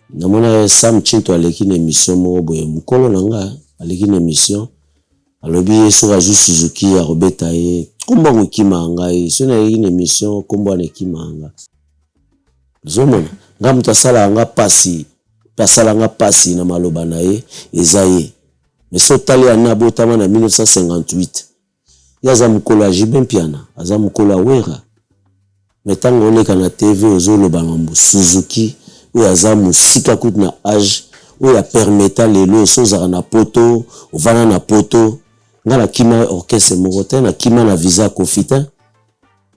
namona Sam Chinto aleki na émission mo boye mukolo nanga aleki na émission alobi so raju Suzuki ya robeta ye komba ngikima ngai so na aleki na émission komba na kimanga zomona ngamuta sala nga pasi pasala nga pasi na maloba na ye ezaye mais so tali ana botama na 1958 yaza mukolo ya Jibin Piana aza mukolo wera metango oleka na TV ozoloba ngambo Suzuki oyo aza musika kutu na age oyo permeta lelo sozaka na poto ovana na poto ngala kima orchestre moko te na kima na visa Kofita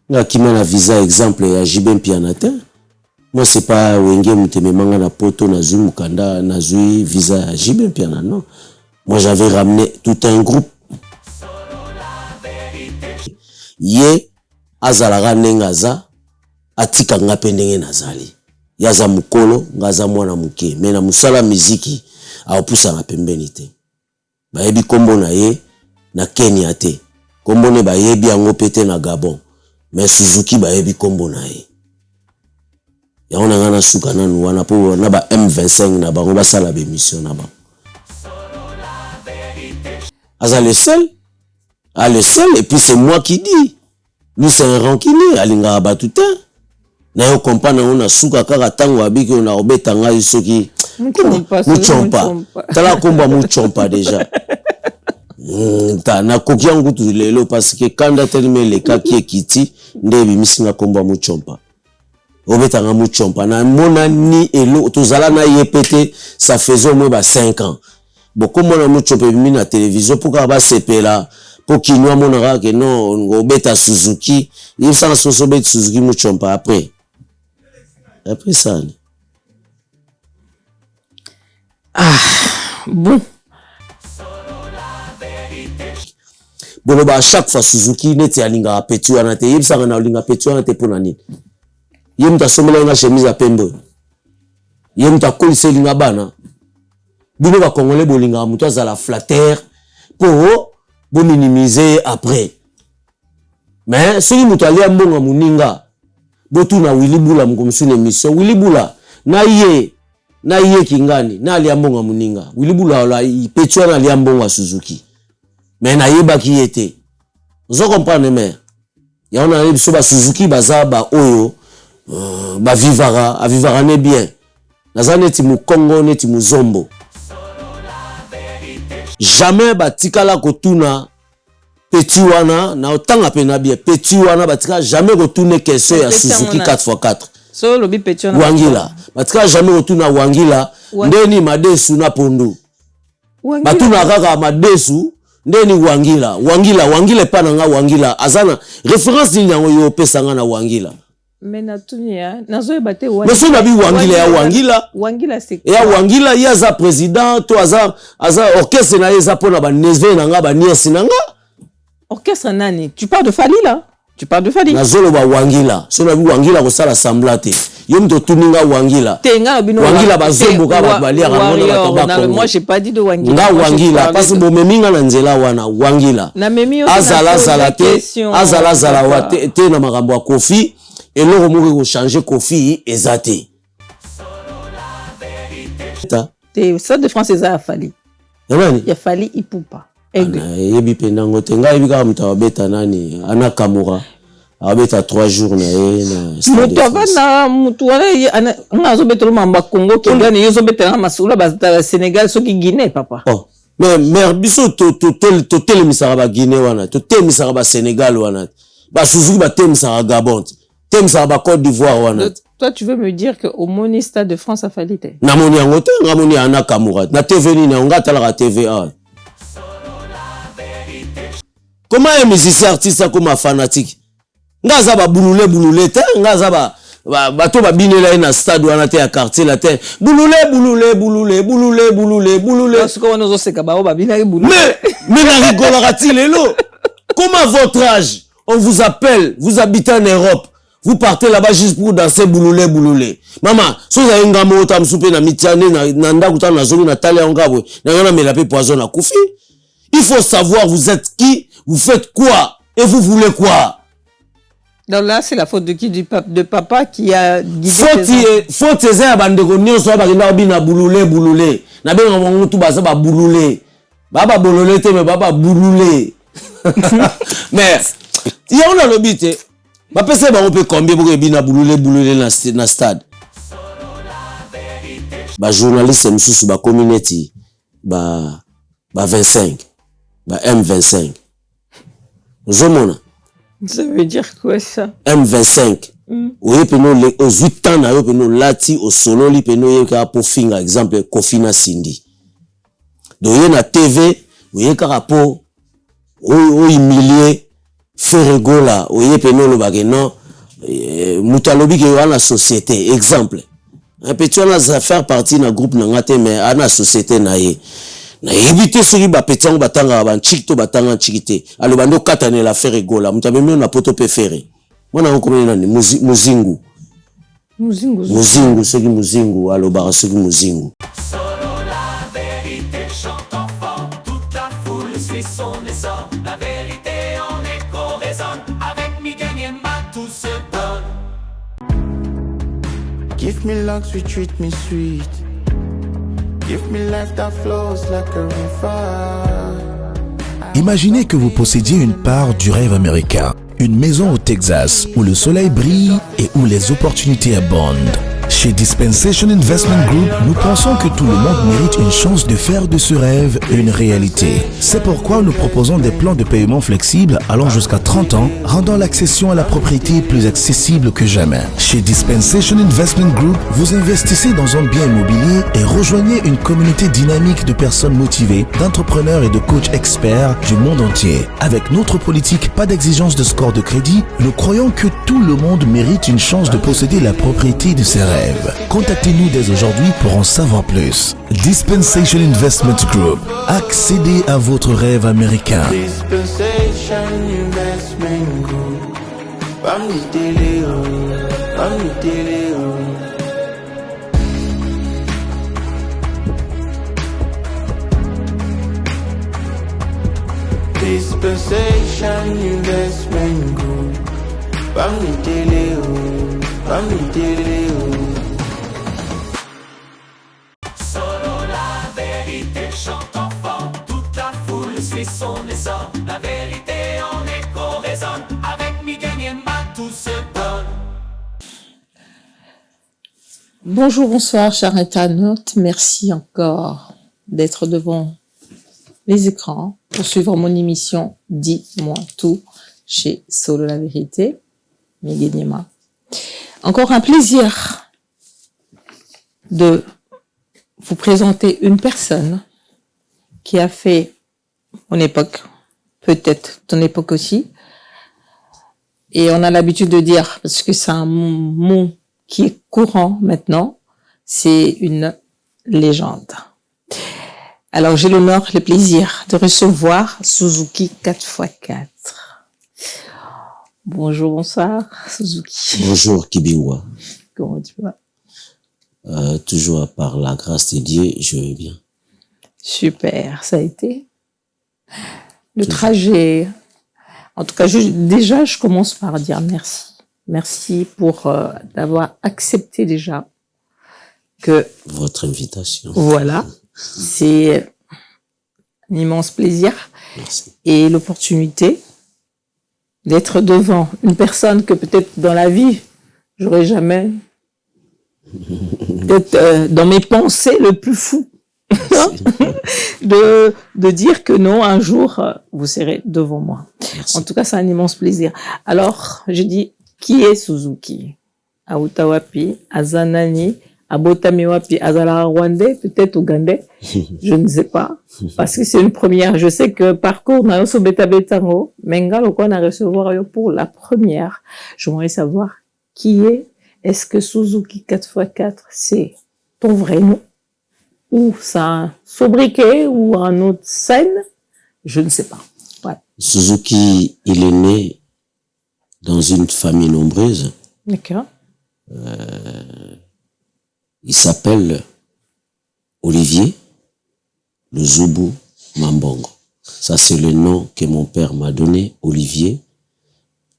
na kima na visa exemple ya Jibin Piana te moi c'est pas wenge mutememanga na poto na zui mukanda na zui visa ya Jibin Piana non moi j'avais ramené tout un groupe ye azalaka nengaza atika nga pendenge nazali yaza mukolo ngaza mwana muke mena musala muziki aopusa na pembeni te bayebi kombo na ye na Kenya te kombo ne bayebi yango pete na Gabon mais Suzuki bayebi kombo na ye yaona ngana suka nanu wana po na ba M25 na bango basala be mission na ba aza le seul et puis c'est moi qui dis lui c'est un rancunier alinga ba tout na yo comprendre on a suka kaka tango abiki on a obeta ngai soki muchompa tala komba muchompa déjà ta na kokiangu tu lelo parce que kanda telme le kaki ekiti ndebi misinga komba muchompa obeta nga muchompa na mona ni elo tozala na yepete ça faisait au moins 5 ans beaucoup mona muchompa bimi na télévision pour ka ba sepela pour kinwa mona que non obeta Suzuki il s'en sosobet Suzuki muchompa après ça bon bah à chaque fois Suzuki neti alinga petu wana te yebisa na alinga petu wana te pona nini yemta somela nga chemise a pembe yemta kolise linga bana bino ba congolais bolinga muto azala flatteur pour bo minimiser après mais soki muto ali ambonga muninga botu na Willy Bula mkomsune mission Willy Bula na ye kingani na ali ambonga muninga Willy Bula la petu na ali ambonga Suzuki mais na yeba ki yete ozo comprendre mais ya on a biso ba Suzuki baza ba oyo ba vivara ne bien naza neti mu Congo neti mu Zombo jamais batikala kotuna petit wana na otanga pena bien petit wana batika jamais retourner question ya Suzuki 4x4 so lobi petit wana wangila batika jamais retourner wangila ndeni madesu na pondu batuna kaka madesu ndeni wangila pa na nga wangila azana référence ni yango yo pesanga na wangila mais na tunia nazo bate wangila mais so nabi wangila ya wangila c'est ya wangila ya za président to aza orchestre na eza pona ba neveu na nga ba nièce na nga orchestre nani tu parles de Fali là tu parles de Fali nazolo ba wangila so nabi wangila ko sala semblate yo mto tuninga wangila tenga bino wangila bazombo ka ba balia ramona ba toba moi j'ai pas dit de wangila nga wangila parce que bomeminga na nzela wana wangila na memi azala te na makambo ya Kofi eloko moko ko changer Kofi ezate te ça de France eza Fali ya Fali Ipupa yebi pendango te ngai bika mutawa beta nani ana Kamura abeta 3 jours na ye na mutava na mutuwana ngazo betelo mamba Congo kengani yozo betela masula ba Sénégal soki Guinée papa mais biso to misara ba Guinée wana to misara ba Sénégal wana ba Suzuki ba misara Gabon misara ba Côte d'Ivoire wana. Toi tu veux me dire que au moni stade de France a fallu te na moni yango te ngamoni ana Kamura na TV ni na ngata la TVA. Comment un musicien artiste comme fanatique ngaza ba bulule te ngaza ba to ba binela na stade wana te ya quartier la te bulule parce que on ose ka ba binela bulule mais na rigola lelo comment votre âge on vous appelle vous habitez en Europe vous partez là-bas juste pour danser bulule maman so za ngamo ta msupe na mitiane na ndaku ta na zoli na tale ngabwe na ngana melape poison na kufi. Il faut savoir vous êtes qui, vous faites quoi et vous voulez quoi. Donc là, c'est la faute de qui? De papa qui a guidé. Faute c'est ça, bandeko nyonso bakenda bina boululé. Na benga mongo tout baza ba boululé. Baba bololé te mais baba boululé. Mais il y a on a l'obité. Ba pese ba on peut combien pour bina boululé na stade. Ba journaliste msusu ba community ba 25. Ba M25. Zomona. Ça veut dire quoi ça? M25. Oui, peno les aux 8 ans na yo peno lati au solo li peno yeka pour finga exemple Kofina Cindy. Donc y na TV, oui ka po o humilier Ferrego là, oui peno lo bageno mutalobi ke wana société exemple. Un petit on a faire partie na groupe na ngate mais ana société na ye. Na éviter soki ba petango batanga ba nchikito batanga nchikite alobando katane la faire gola mutabemyo na poto pe faire mona ngoko nani muzingu soki muzingu aloba soki muzingu. Solo la vérité chante enfant, toute la foule suit son essor. La vérité en écho résonne, avec Miguel Niema tout se donne. Give me luck, sweet, treat me sweet. Give me life that flows like a river. Imaginez que vous possédiez une part du rêve américain, une maison au Texas où le soleil brille et où les opportunités abondent. Chez Dispensation Investment Group, nous pensons que tout le monde mérite une chance de faire de ce rêve une réalité. C'est pourquoi nous proposons des plans de paiement flexibles allant jusqu'à 30 ans, rendant l'accession à la propriété plus accessible que jamais. Chez Dispensation Investment Group, vous investissez dans un bien immobilier et rejoignez une communauté dynamique de personnes motivées, d'entrepreneurs et de coachs experts du monde entier. Avec notre politique pas d'exigence de score de crédit, nous croyons que tout le monde mérite une chance de posséder la propriété de ses rêves. Contactez-nous dès aujourd'hui pour en savoir plus. Dispensation Investment Group. Accédez à votre rêve américain. Dispensation Investment Group. Bamni Teleo. Dispensation Investment Group. Bamni Teleo. Solo la vérité chante enfant, toute la foule suit son essor. La vérité en écho résonne, avec Miguel Niema tout se donne. Bonjour, bonsoir, chers internautes. Merci encore d'être devant les écrans pour suivre mon émission Dis-moi tout chez Solo la vérité, Miguel Niema. Encore un plaisir de vous présenter une personne qui a fait mon époque, peut-être ton époque aussi. Et on a l'habitude de dire, parce que c'est un mot qui est courant maintenant, c'est une légende. Alors j'ai l'honneur, le plaisir de recevoir Suzuki 4x4. Bonjour, bonsoir, Suzuki. Bonjour Kibingwa. Comment tu vas? Toujours par la grâce de Dieu, je vais bien. Super, ça a été le trajet. En tout cas, déjà, je commence par dire merci. Merci pour d'avoir accepté déjà que... Votre invitation. Voilà, c'est un immense plaisir. Merci. Et l'opportunité d'être devant une personne que peut-être dans la vie, j'aurais jamais, peut-être dans mes pensées le plus fou, de dire que non, un jour, vous serez devant moi. Merci. En tout cas, c'est un immense plaisir. Alors, je dis, qui est Suzuki? Aoutawapi, Azanani, Abotamiwapi, Azala Rwandais, peut-être Ougandais, je ne sais pas, parce que c'est une première. Je sais que parcours na yoso beta betango, menga loko na recevoir yo pour la première. J'aimerais savoir qui est-ce que Suzuki 4x4, c'est ton vrai nom? Ou c'est un sobriquet ou un autre scène? Je ne sais pas. Voilà. Suzuki, il est né dans une famille nombreuse. D'accord. Il s'appelle Olivier Luzubu Mambongo. Ça, c'est le nom que mon père m'a donné, Olivier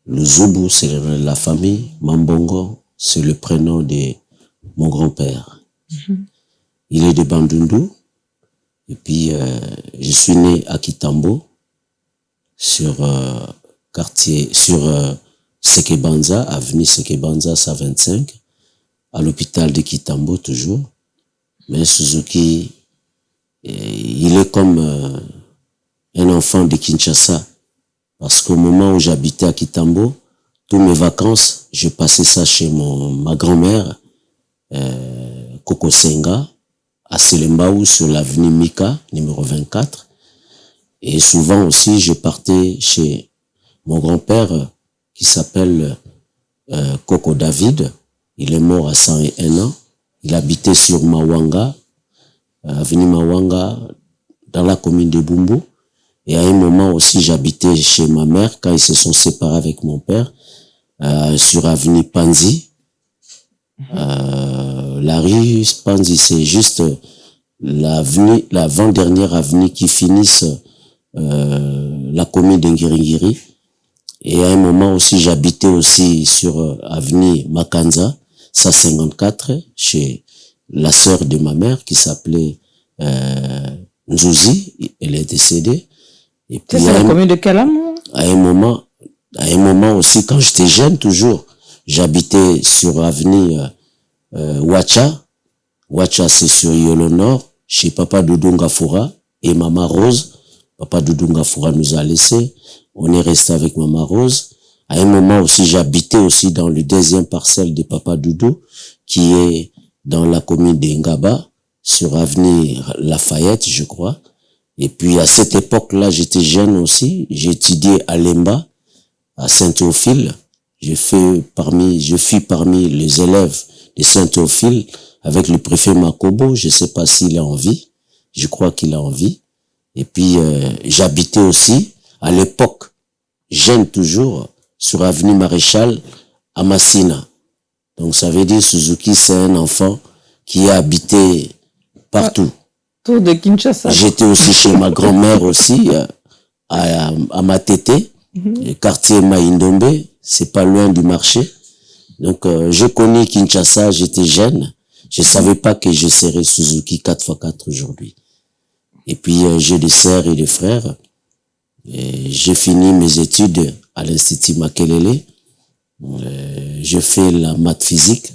Le Zoubou, c'est la famille. Mambongo, c'est le prénom de mon grand-père. Il est de Bandundu. Et puis, je suis né à Kitambo, sur Sekebanza, avenue Sekebanza, 125, à l'hôpital de Kitambo toujours. Mais Suzuki, il est comme un enfant de Kinshasa. Parce qu'au moment où j'habitais à Kitambo, toutes mes vacances, je passais ça chez ma grand-mère, Koko Senga, à Selembaou, sur l'avenue Mika, numéro 24. Et souvent aussi, je partais chez mon grand-père, qui s'appelle Koko David. Il est mort à 101 ans. Il habitait sur Mawanga, avenue Mawanga, dans la commune de Bumbu. Et à un moment aussi, j'habitais chez ma mère, quand ils se sont séparés avec mon père, sur avenue Panzi. La rue Panzi, c'est juste l'avenue, l'avant-dernière avenue qui finisse la commune d'Ngiringiri. Et à un moment aussi, j'habitais aussi sur avenue Makanza, 154, chez la sœur de ma mère qui s'appelait Nzouzi. Elle est décédée. Et puis, C'est la commune de Kalamou. à un moment aussi, quand j'étais jeune, toujours, j'habitais sur avenue Wacha. Wacha, c'est sur Yolo Nord, chez Papa Doudou Ngafoura et Maman Rose. Papa Doudou Ngafoura nous a laissés. On est resté avec Maman Rose. À un moment aussi, j'habitais aussi dans le deuxième parcelle de Papa Doudou, qui est dans la commune de Ngaba, sur avenue Lafayette, je crois. Et puis, à cette époque-là, j'étais jeune aussi. J'ai étudié à Lemba, à Saint-Théophile. Je fus parmi les élèves de Saint-Théophile avec le préfet Makobo. Je sais pas s'il est en vie. Je crois qu'il est en vie. Et puis, j'habitais aussi, à l'époque, jeune toujours, sur avenue Maréchal, à Massina. Donc, ça veut dire Suzuki, c'est un enfant qui a habité partout. Tour de Kinshasa. J'étais aussi chez ma grand-mère aussi, à Matete, le quartier Maïndombe, c'est pas loin du marché. Donc, je connais Kinshasa, j'étais jeune. Je savais pas que je serais Suzuki 4x4 aujourd'hui. Et puis, j'ai des sœurs et des frères. Et j'ai fini mes études à l'Institut Makelele. J'ai fait la maths physique.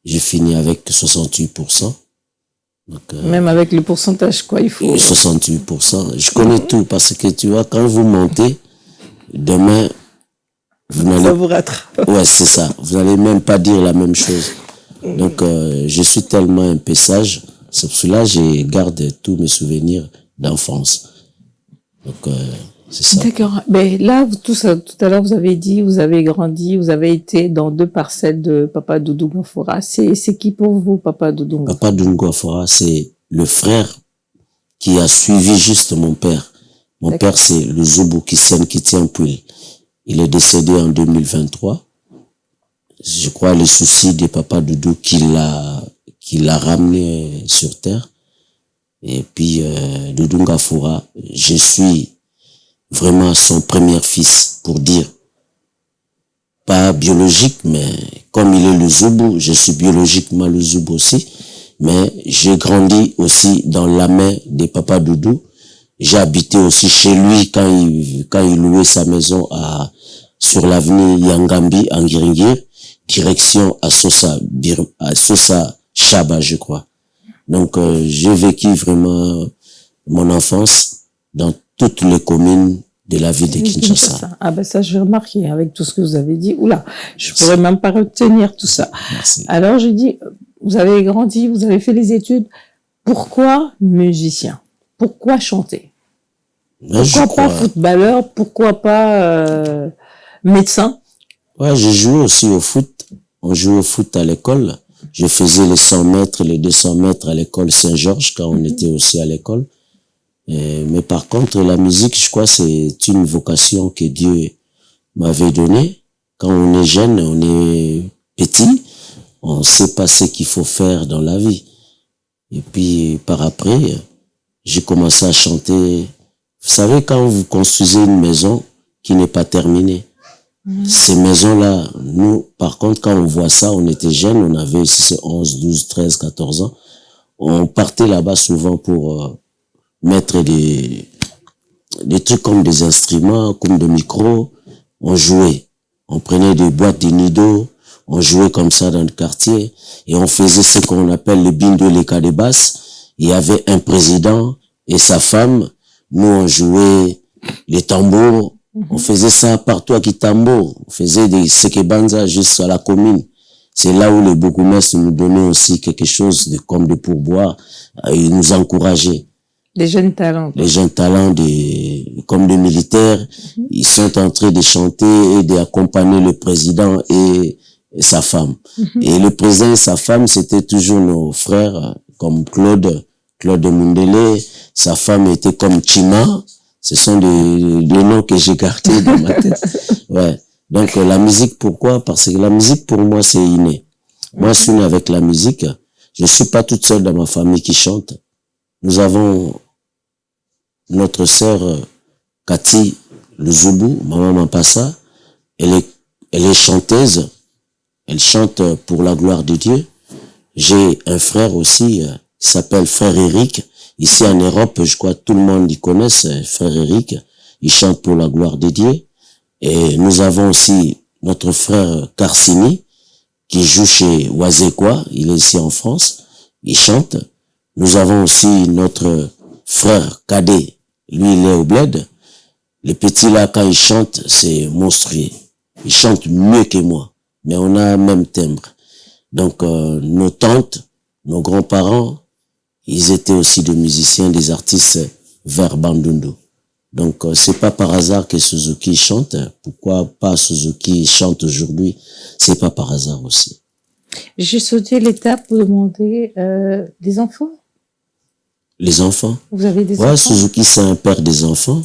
J'ai fini avec 68%. Donc, Même avec le pourcentage, quoi, il faut. 68%. Je connais tout parce que tu vois, quand vous montez, demain, vous Ça n'allez, vous rattrape. ouais, c'est ça. Vous n'allez même pas dire la même chose. Donc, je suis tellement un peu sage. C'est pour cela que je garde tous mes souvenirs d'enfance. Donc, c'est ça. D'accord. Mais là, tout à l'heure, vous avez dit, vous avez grandi, vous avez été dans 2 parcelles de Papa Doudou Ngafoura. C'est qui pour vous, Papa Doudou Ngafoura? Papa Dungwafora, c'est le frère qui a suivi juste mon père. Mon D'accord. père, c'est le Zoubou qui tient Pouil. Il est décédé en 2023. Je crois les soucis de Papa Doudou qui l'a ramené sur terre. Et puis, Doudou Ngafoura, je suis vraiment son premier fils, pour dire. Pas biologique, mais comme il est le Zoubou, je suis biologiquement le Zoubou aussi. Mais j'ai grandi aussi dans la main de Papa Doudou. J'ai habité aussi chez lui quand il louait sa maison sur l'avenue Yangambi, en Ngiringir, direction à Sosa Chaba, je crois. Donc, j'ai vécu vraiment mon enfance dans toutes les communes de la ville de Kinshasa. Ah ben ça, j'ai remarqué avec tout ce que vous avez dit. Oula, je pourrais même pas retenir tout ça. Merci. Alors, j'ai dit, vous avez grandi, vous avez fait les études. Pourquoi musicien? Pourquoi chanter? Mais je Pourquoi pas crois, footballeur? Pourquoi pas médecin? ouais, j'ai joué aussi au foot. On jouait au foot à l'école. Je faisais les 100 mètres, les 200 mètres à l'école Saint-Georges quand on était aussi à l'école. Mais par contre, la musique, je crois, c'est une vocation que Dieu m'avait donnée. Quand on est jeune, on est petit, on sait pas ce qu'il faut faire dans la vie. Et puis, par après, j'ai commencé à chanter. Vous savez, quand vous construisez une maison qui n'est pas terminée, Ces maisons-là, nous, par contre, quand on voit ça, on était jeunes, on avait, si c'est 11, 12, 13, 14 ans, on partait là-bas souvent pour mettre des trucs comme des instruments, comme des micros, on jouait. On prenait des boîtes de nido, on jouait comme ça dans le quartier, et on faisait ce qu'on appelle le bindo, les cas de basse. Il y avait un président et sa femme, nous on jouait les tambours, on faisait ça partout à Kitambo, on faisait des sekebanza juste à la commune. C'est là où les bourgmestres nous donnaient aussi quelque chose de, comme de pourboire, ils nous encourageaient. Des jeunes talents. Les jeunes talents comme des militaires, ils sont en train de chanter et d'accompagner le président et sa femme. Et le président et sa femme, c'était toujours nos frères, comme Claude Mundele. Sa femme était comme Chima. Ce sont des noms que j'ai gardés dans ma tête. Ouais. Donc, la musique, pourquoi? Parce que la musique, pour moi, c'est inné. Moi, je suis né avec la musique. Je suis pas toute seule dans ma famille qui chante. Nous avons notre sœur Cathy Luzubu, Maman Mampassa. Elle est chanteuse. Elle chante pour la gloire de Dieu. J'ai un frère aussi qui s'appelle Frère Eric. Ici en Europe, je crois que tout le monde y connaît, Frère Eric. Il chante pour la gloire de Dieu. Et nous avons aussi notre frère Carsini qui joue chez Wazekwa. Il est ici en France. Il chante. Nous avons aussi notre frère cadet. Lui, il est au bled. Le petit là, quand il chante, c'est monstrueux. Il chante mieux que moi. Mais on a un même timbre. Donc, nos tantes, nos grands-parents, ils étaient aussi des musiciens, des artistes vers Bandundu. Donc, c'est pas par hasard que Suzuki chante. Pourquoi pas Suzuki chante aujourd'hui? C'est pas par hasard aussi. J'ai sauté l'étape pour demander des enfants. Les enfants? Vous avez des ouais, enfants? Suzuki, c'est un père des enfants.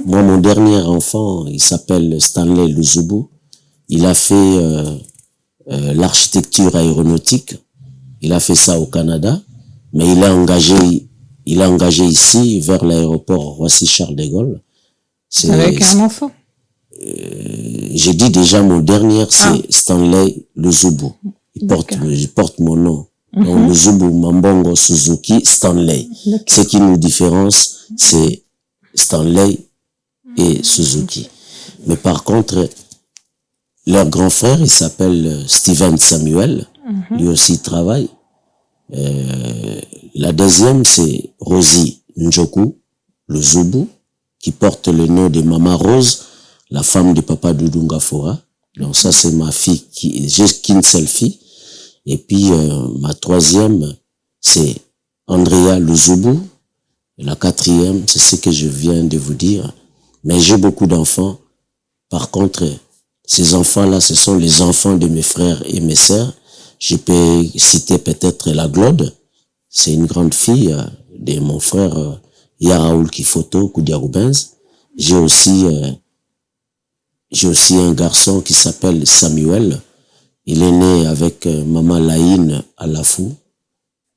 Moi, mon dernier enfant, il s'appelle Stanley Luzubu. Il a fait l'architecture aéronautique. Il a fait ça au Canada. Mais il a engagé ici, vers l'aéroport Roissy-Charles de Gaulle. Avec un enfant? J'ai dit déjà mon dernier, c'est Stanley Luzubu. Il porte mon nom. Donc, Luzubu, Mambongo, Suzuki, Stanley. Ce qui nous différencie, c'est Stanley et Suzuki. Mais par contre, leur grand frère, il s'appelle Steven Samuel. Lui aussi, il travaille. La deuxième, c'est Rosie Njoku Luzubu, qui porte le nom de Mama Rose, la femme de papa Doudou Ngafora. Donc ça, c'est ma fille, j'ai qu'une seule fille. Et puis, ma troisième, c'est Andrea Luzubu. Et la quatrième, c'est ce que je viens de vous dire. Mais j'ai beaucoup d'enfants. Par contre, ces enfants-là, ce sont les enfants de mes frères et mes sœurs. Je peux citer peut-être la Glode. C'est une grande fille de mon frère Yaraoul Kifoto Koudia Rubens. J'ai aussi un garçon qui s'appelle Samuel. Il est né avec maman Laïne Alafou.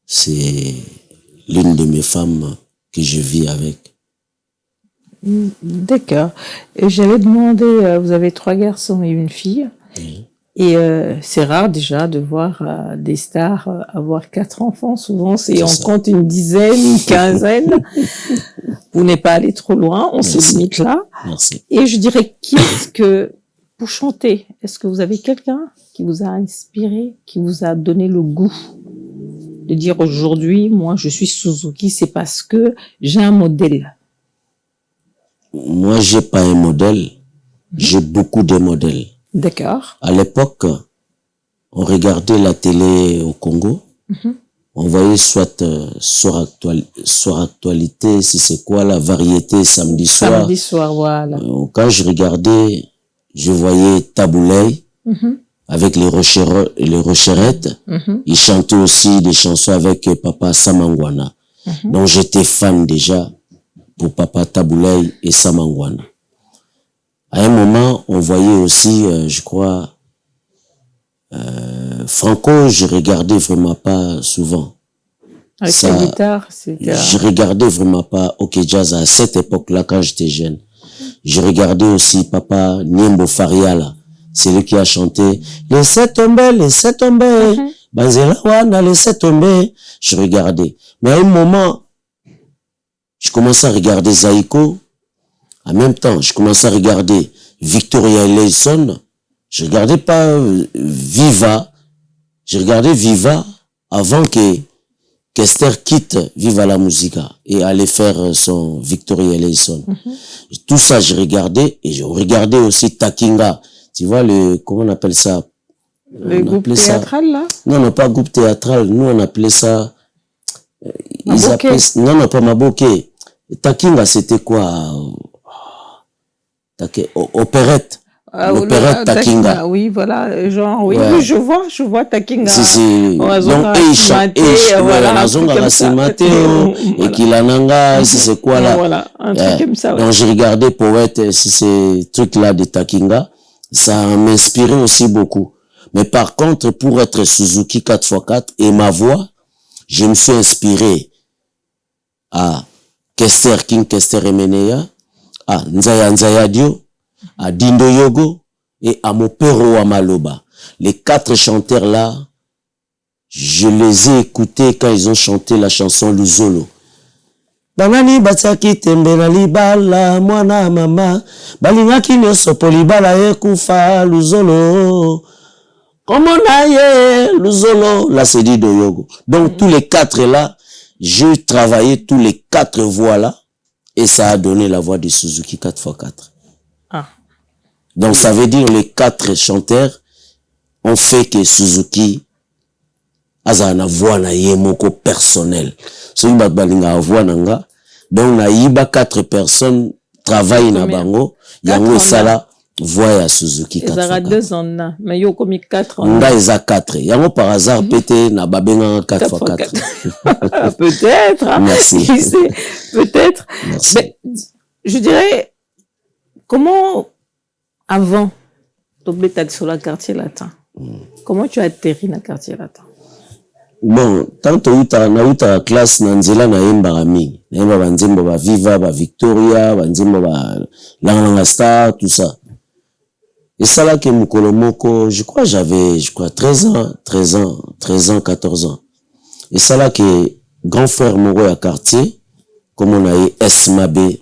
C'est l'une de mes femmes que je vis avec. D'accord. J'avais demandé, vous avez 3 garçons et une fille. Et c'est rare déjà de voir des stars avoir 4 enfants. Souvent, on compte une dizaine, une quinzaine. Vous n'êtes pas allé trop loin, on se limite là. Merci. Et je dirais, qu'est-ce que, pour chanter, est-ce que vous avez quelqu'un qui vous a inspiré, qui vous a donné le goût de dire aujourd'hui, moi, je suis Suzuki, c'est parce que j'ai un modèle? Moi, j'ai pas un modèle. J'ai beaucoup de modèles. D'accord. À l'époque, on regardait la télé au Congo. On voyait soit soir actualité, si c'est quoi la variété samedi soir. Samedi soir, voilà. Quand je regardais, je voyais Taboulay avec les Rocherettes. Ils chantaient aussi des chansons avec Papa Samangwana. Donc j'étais fan déjà pour Papa Taboulay et Samangwana. À un moment, on voyait aussi, je crois, Franco, je regardais vraiment pas souvent. Avec sa guitare, c'était... Je regardais vraiment pas OK Jazz à cette époque-là, quand j'étais jeune. Je regardais aussi Papa Niembo Fariala c'est lui qui a chanté laissez tomber banzela wana laissez tomber. Je regardais, mais à un moment je commençais à regarder Zaiko, en même temps je commençais à regarder Victoria Eleison. Je regardais pas Viva, je regardais Viva avant que Esther quitte Viva la Musica et allait faire son Victoria Eleison. Tout ça, je regardais et je regardais aussi Takinga. Tu vois comment on appelle ça? Le groupe théâtral, là? Non, pas groupe théâtral. Nous, on appelait ça... Non, pas Maboké. Takinga, c'était quoi? Opérette. L'opérette Takinga. Oui, voilà, genre, oui, ouais. Oui, je vois Takinga. Si. Donc, et Kilananga, si c'est quoi là? Voilà, un truc comme ça. Ouais. Donc, j'ai regardé Poète, si ces trucs-là de Takinga, ça m'inspirait aussi beaucoup. Mais par contre, pour être Suzuki 4x4 et ma voix, je me suis inspiré à Kester Emenea, à Nzaya Dio, à Dindo Yogo et à Mopero Amaloba. Les 4 chanteurs là, je les ai écoutés quand ils ont chanté la chanson Luzolo. Banani bataki tembe na libala mwana mama balingaki nyonso po libala ekufa Luzolo. Comment naye Luzolo, là c'est Dindo Yogo. Donc tous les 4 là, j'ai travaillé tous les 4 voix là et ça a donné la voix de Suzuki 4x4. Donc ça veut dire les 4 chanteurs ont fait que Suzuki a une voix na yemoko personnel. So ba balinga voix nanga. Donc na yiba 4 personnes travaillent na bango, yango sala voix ya Suzuki 4x4. Ezara 2 en a, mais yo komi 4 en a. Nga eza 4. Yango par hasard pété na babenga 4x4. Peut-être. Hein? Merci. Peut-être. Merci. Mais je dirais comment avant, tu étais sur le quartier latin. Comment tu as atterri dans le quartier latin? Bon, tant que tu as la classe, Nanzela na yemba mingi. Na yemba banzembo ba Viva, ba Victoria, banzembo ba Langa Star, tout ça. Et ça là que Mukolomoko, je crois 13 ans, 14 ans. Et ça là que grand frère Moro à quartier, comme on a eu Esmabe,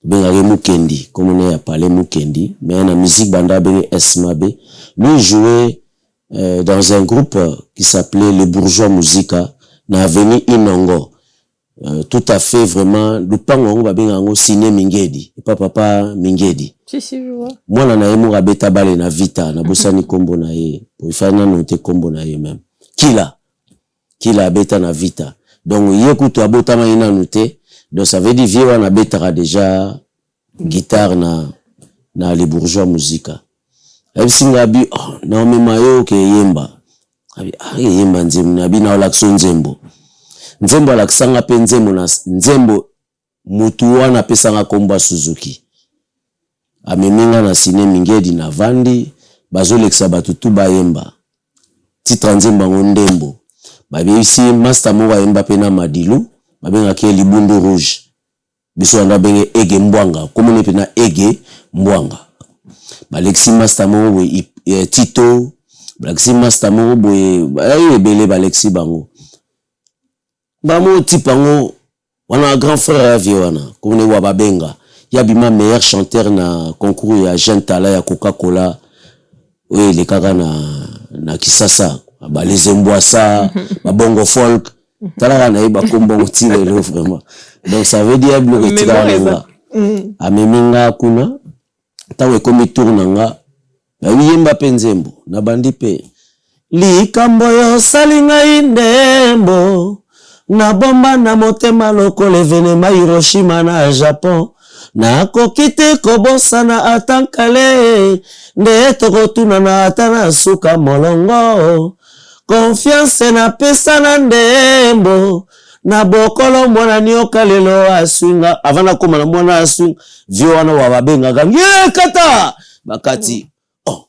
Bengare Mukendi, comme on a parlé Mukendi, mais la musique banda Bengare Esmabe, lui jouait dans un groupe qui s'appelait Les Bourgeois Musica, na avenue Inongo. Tout à fait vraiment, le pango ba bengango Sine Mingedi, et pas papa Mingedi. Si, je vois. Moi na ye mo abeta bale na vita, na bosani kombo na ye, pour faire na noter kombo na ye même. Kila abeta na vita. Donc yekuto abota ma ina noter. Donc ça veut dire vieux on abetara déjà guitare na Les Bourgeois Musica. Et singa bi na memayo ke yemba. Abi yemba nzembo na bi na olakso nzembo. Nzembo alaksanga pe nzembo na nzembo mutu wana pesanga komba Suzuki. Ameminga na Sine Mingedi na vandi bazolekisa batutu bayemba. Titre nzembo ngondembo. Babi isi master mo bayemba pe na Madilu. Babenga ke Libundu Rouge. Biso anda benge Ege Mbwanga. Komone pe na Ege Mbwanga. Balexi master mo we Tito. Balexi master mo we ebele balexi bango. Bamo tipango wana grand frère ya vie wana. Komone wa babenga. Yabima meilleur chanteur na concours ya Jean Tala ya Coca-Cola. Oui, les kaka na Kisasa. Ba les Mbwasa, ba bongo folk. Tala na iba kombo tile lo vraiment. Donc ça veut dire que tu vas ameminga kuna tawe komi tournanga na yemba penzembo na bandi pe likambo yo salinga indembo na bomba na motema lokole venema Hiroshima na Japon na kokite kobosana atankale nde tokotuna na atana suka molongo confiance na pesa na ndembo na bokolo mwana nioka lelo aswinga avana koma na mwana aswinga vio wana wababenga gangi kata bakati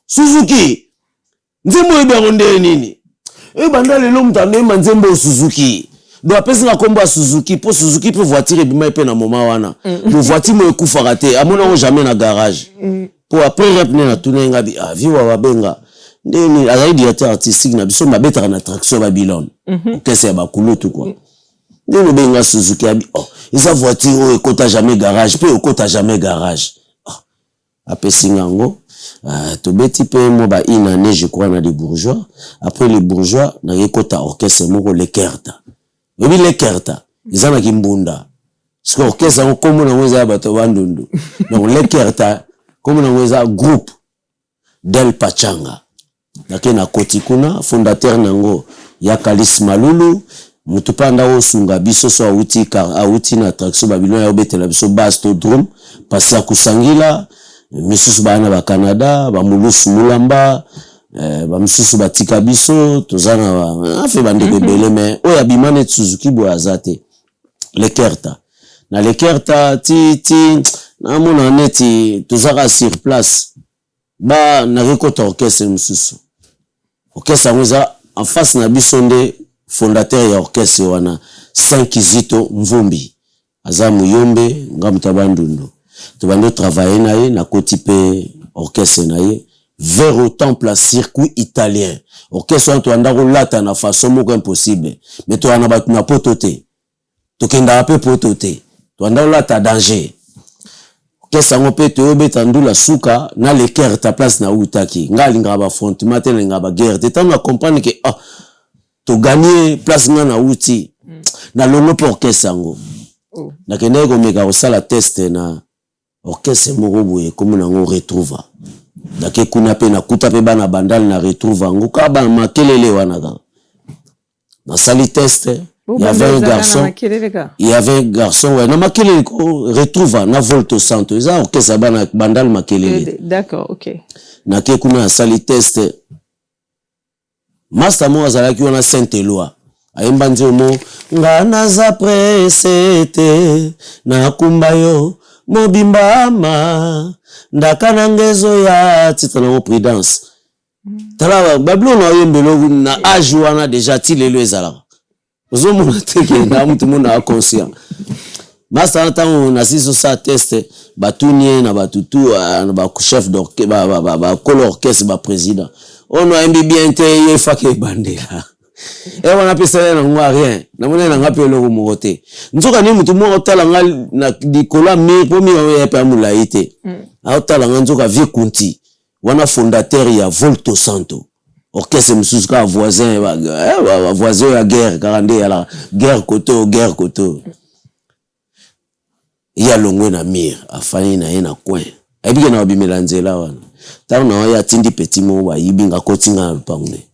Suzuki nzembo ibango nde nini banda lelo mutande manzembo Suzuki do apesi nga kombo Suzuki po Suzuki po voiture bima pe na moma wana mo voiture mo ekufa raté amona on jamais na garage pour après rap na tunenga bi viwa wabenga ndeni azali directeur artistique na biso mabeta na attraction Babylone orchestre ya bakulutu quoi ndeni benga Suzuki abi eza voiture ekota jamais garage pe ekota jamais garage après singango tobeti pe mo ba une année je crois na des bourgeois après les bourgeois na ekota orchestre moko Lekerta obi Lekerta ezana kimbunda parce que orchestre on comme na weza bato bandundu donc Lekerta comme na weza groupe Del Pachanga na koti kuna fondateur nango ya Kalis Malulu mutupanda osunga biso so auti na attraction Babylone ya obetela biso basto drum passer kusangila misusu bana ba Canada ba mulusu mulamba ba misusu batika biso tozana afe bandeko bele mais oya bimane Suzuki boazate Lekerta na Lekerta ti na mona neti tozaka sur place ba na rekota orchestre misusu orchestre ngoza en face na biso nde fondateur ya orchestre wana Sankizito Mvumbi aza muyombe ngamutabandundu tobando travailler na ye na koti pe orchestre na ye vers au temple à circuit italien orchestre wana toanda kolata na façon moko impossible mais to ana batu na potote tokenda pe potote toanda kolata danger orchestre ngo pe to beta ndula suka na Lekerta place na utaki ngali ngaba affrontement te ngaba guerre te tant na comprendre que to gagner place na uti na longo pour orchestre ngo na kende ko meka osala test na orchestre moko boye comme na ngo retrouva dake kuna pe na kuta pe bana bandal na retrouva ngo ka ba makelele wana ka na sali test il y avait un garçon ouais na makelele ko retrouva na Volto Santo ça orchestre bana bandal makelele d'accord OK na ke kuna na sali test Master mo azalaki wana Saint-Éloi ayemba nzomo ngana za presete na kumbayo mobimbama ndakana ngezo ya titre na Prudence tala Babylone oyembelo na âge wana déjà tilelo ezala ozomo na teke na mutu mona a conscient Master ntango na siso sa test batunie na batutu na ba chef d'orchestre ba color orchestre ba président on a embi bien te ye fake bandela wana pesa na ngwa rien na mona na ngape lo mogote nzoka ni mutu mo otala nga na dikola mi pomi ya pa mulaite otala nga nzoka vie kunti wana fondateur ya Volto Santo orchestre mususu ka voisin ba voisin ya guerre karande ya la guerre koto ya longwe na mir afani na ye na coin ebike na obimela nzela wana tango na ya tindi petit mo wa yibinga kotinga lupangne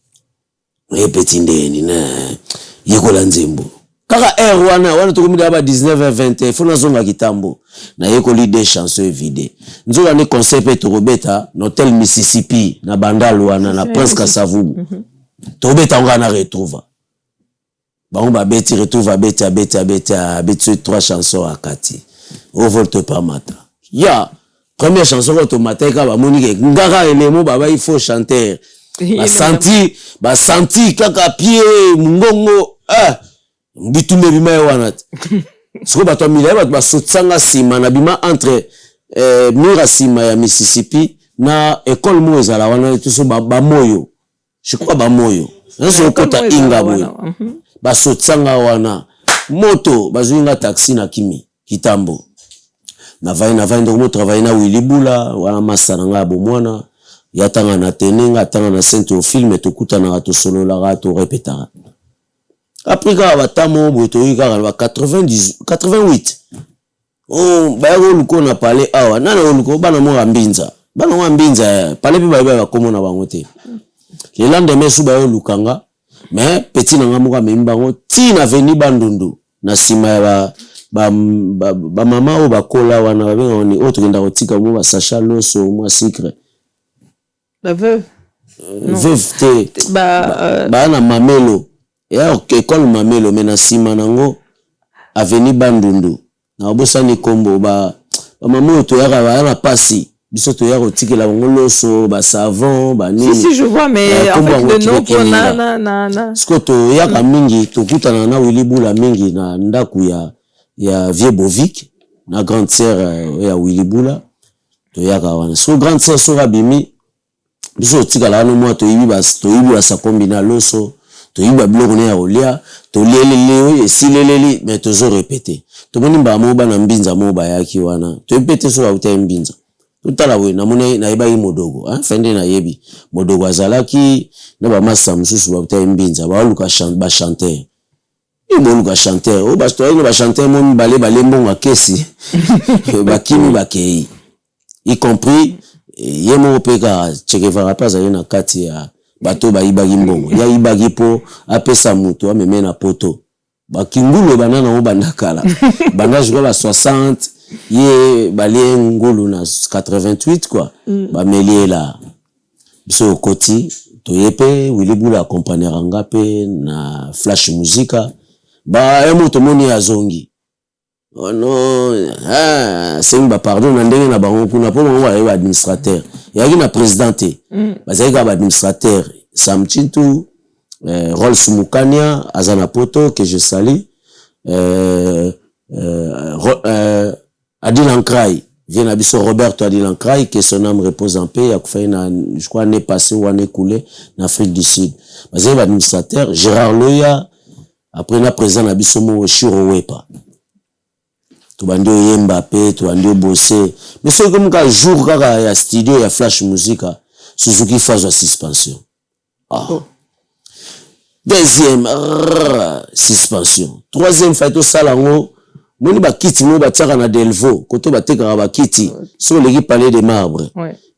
e petit ndeni na yekola nzembo kaka wana tokomida ba 19-20 fona zonga kitambo na yekoli des chansons évidées nzoka ni concert pe tokobeta na hotel Mississippi na bandal wana na Prince Kasavubu tokobeta ngana retrouva bango ba beti retrouva beta 3 chansons à kati au Volto Pamata ya première chanson automatique ba monike ngaka elemo baba il faut chanter ba senti kaka pied mungongo bitumbe bima wana siko bato mileba ba sotsanga sima na bima entre mira sima ya Mississippi na école mo ezala wana tuso ba moyo je crois ba moyo nso kota inga boy ba sotsanga wana moto bazuinga taxi na kimi kitambo na vai ndo mo travailler na Willy Bula wana masana nga bomwana yatanga na tenenga tanga na Saint film to kutana to solo la to répétera après ka batamo boto yika ba 88 ba luko na parler awa nana luko bana mo ambinza parler bi ba komona bango te le lendemain su ba lukanga mais petit na ngamuka membango ti na veni bandundu na sima ya ba mama o bakola wana ba benga ni autre kenda kotika mo ba Sacha Loso mo secret la veuve te ba na mamelo ya école mamelo mena sima nango avenue bandundu na obosani kombo ba mama to yaka ba na pasi biso to yaka kotikela bango loso ba savon ba nini si je vois mais en fait le nom pour na skoto yaka mingi to kutana na Willy Bula mingi na ndaku ya Vieux Bovic na grande sœur ya Willy Bula toyaka wana so grande sœur sora bimi biso tikala no moi toyibi basa kombina loso toyiba biloko ne ya kolia tolelele esileleli mais tozo répéter tomoni mbamo bana mbinza mo bayaki wana toyipete so auta mbinza tutala we namone nayeba yi modogo fende na yebi modogo azalaki na ba masa mususu auta mbinza baluka ba chanteur iboluka chanteur o bastoyine ba chanteur mo bale mbonga kesi bakimi bakei y compris yemo peka chekevara pas na kati ya bato bayibaki mbongo ya ibaki po apesa mutu ameme na poto bakingulu banana o bandakala bandage ko ba 60 ye bale ngulu na 88 quoi ba meliela biso koti toyepe wilibula accompagner ngape na flash musica ba emoto moni azongi oh non c'est ba pardon na ndenge na bango kuna po bango ba administrateur yaki na présidente bazalika ba administrateur Samchintu Rolls Mukania azana poto que je salue Adilankrai vient à biso Roberto Adilankrai que son âme repose en paix je crois année passée ou année coulée en Afrique du Sud bazalika administrateur Gérard Loya après na président na biso mo Shiro Wepa to bandio yemba pe to bandio bosser mais c'est comme ka jour kaka ya studio ya flash musica Suzuki phase suspension deuxième suspension troisième fait to salango moni ba kiti mo bataka na Delvo koto bateka ba kiti so leki palais de marbre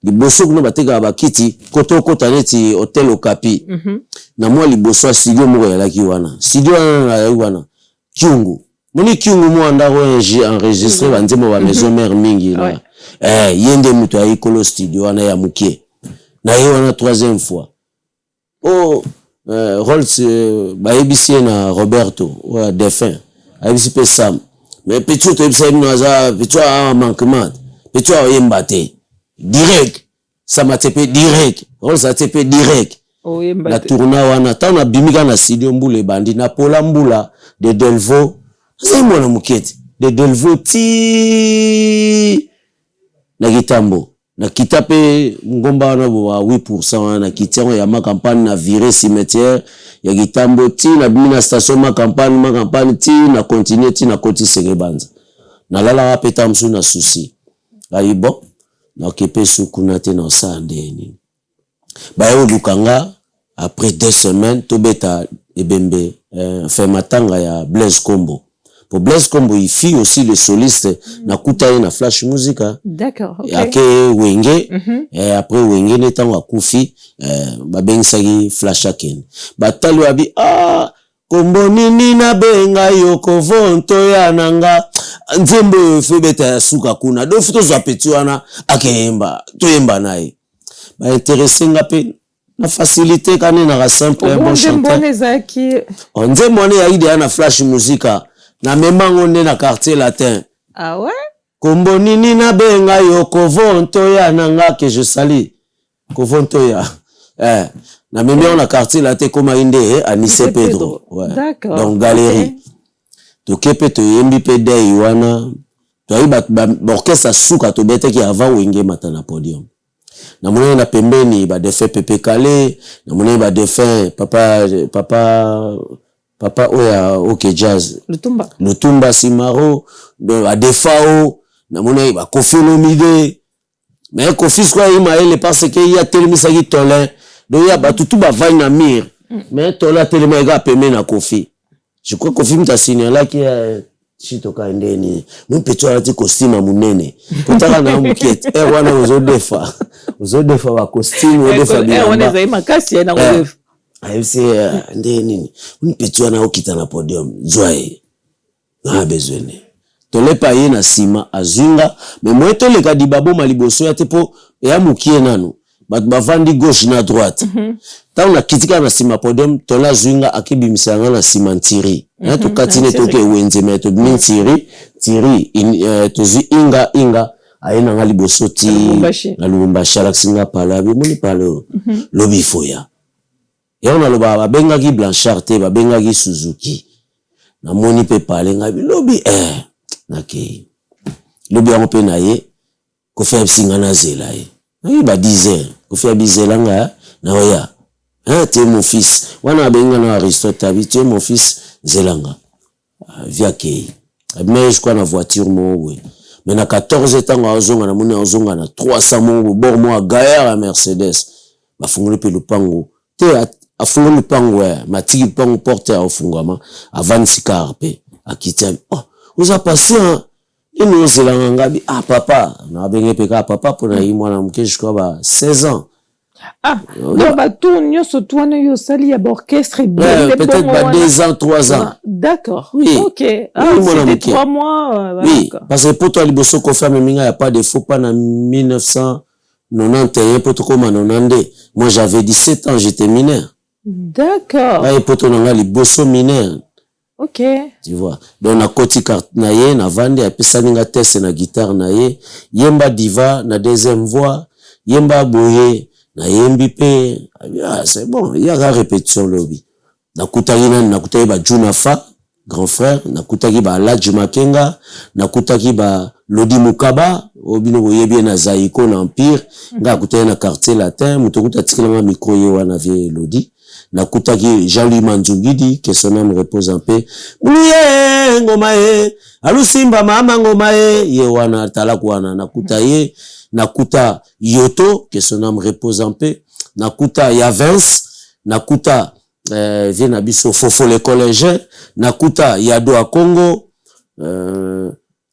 liboso kuno bateka ba kiti koto kotaneti hotel Okapi na moi liboso studio mo ya laki wana studio wana Kyungu moni Kyungu mo anda ko enregistrer banzemo ba maison mère mingi là yende mutu ya ikolo studio wana ya mukie na ye wana troisième fois Rolls baebisi na Roberto wa défunt aebisi pe Sam mais petit to ebisa no za petit manquement petit yembate direct ça m'a tapé direct Rolls a tapé direct la tourna wana ta na bimika na studio mbule bandi na pola mbula de Delvo c'est moi na mukete de Delvo ti na Gitambo na kitape ngomba na wa 8% na kitiango ya ma campagne na viré cimetière ya Gitambo ti na bimina station ma campagne ti na continuer ti na koti Segebanza na lala rapeta msu na souci ayi bon na kepe sukuna te na sandeni ba yo lukanga après 2 semaines to beta ebembe fait matanga ya Blaise Kombo. Pour Blaise Kombo, il fit aussi le soliste na kutaye na flash musica. D'accord, OK. Ake Wenge et après Wenge netango akufi babengisaki flash aken. Batalo abi Kombo nini na benga yoko vonto ya nanga nzembo febeta ya suka kuna do futo za peti wana akemba to yemba nae. Ba intéressé ngape na facilité kane na simple bon chanteur. Nzembo ne ya ide na flash musica. Na memango nde na quartier latin. Ah ouais? Kombo nini na benga yo kovonto ya nanga que je salue. Kovonto ya. Na memango na quartier latin koma inde à Nice Pedro. Ouais. D'accord. Donc galerie. To kepe to yembi pe dei wana. To ayi ba orchestre suka to bete ki avant Wenge mata na podium. Na mona na pembeni ba defait Pepe Kale, na mona ba defait papa oya OK Jazz Lutumba Simaro de Adefao na mona ba Kofi Olomide mais Kofi soit il parce que il y a tellement ça qui tolé donc il y a tout ba vaille na mire mais tola tellement il a pemé na Kofi je crois Kofi mta signala qui chitoka ndeni nous petit ala ti costume munene potaka na mukete wana ozodefa wa costume odefa bien on est makasi na odefa c'est ndeni unipetwa na okita na podium joie na besoin to le paye na sima azunga mais moi to le kadibabo maliboso ya tepo ya mukie nanu bat bavandi gauche na droite ta na kitika na sima podium to la zunga akibimisanga na sima ntiri na to katine to ke wenze mais to mintiri tiri to zi inga aina ngaliboso ti na Lubumbashi alaxinga pala bi moni palo lobi foya. Ya on a le baba bengaki Blanchard te bengaki Suzuki na moni pe parler ngabi lobi na ke lobi on pe na ye kofi abisinga na zela ye oui ba 10h kofi abizelanga na oya tu es mon fils wana benga na Aristote abi tu es mon fils zelanga via kei mais je crois na voiture mo oui mais na 14 tango azonga na moni azonga na 300 mo bor mo gaillard à Mercedes ba fungole pe lupango te afungole lupango matiki lupango porte a ofungama avant sikar pe akita oh vous a passé et nous zelanga ngabi papa na benge pe ka papa pona yi mwana mke je crois ba 16 ans. Donc, tout nyonso toana yo sali ya orchestre et peut-être pas 2 ans, 3 ans. D'accord. Oui. OK. C'était 3 mois. Oui, parce que pour toi, liboso ko fait minga y a pas de faux pas en 1991 pour toi comme en 92. Moi j'avais 17 ans, j'étais mineur. D'accord. Et pour toi nga liboso mineur. OK. Tu vois. Donc na koti carte na ye na vande a pesa ninga test na guitare na ye, yemba diva na deuxième voix, yemba boye na yembi pe c'est bon il y a la répétition lobby nakutaki ba Juna Fa grand frère nakutaki ba Ladji Makenga nakutaki ba Lodi Mukaba obino boyebi na Zaiko na Empire nga kutaki na quartier latin mutokuta tikela micro ye wana vie Lodi nakutaki Jean-Louis Manzungidi que son âme repose en paix muye ngoma ye alusimba mama ngoma ye wana talaku wana nakuta ye nakuta Yoto que son âme repose en paix nakuta Yavens nakuta vient biso Fofo les collégiens nakuta Yado a Congo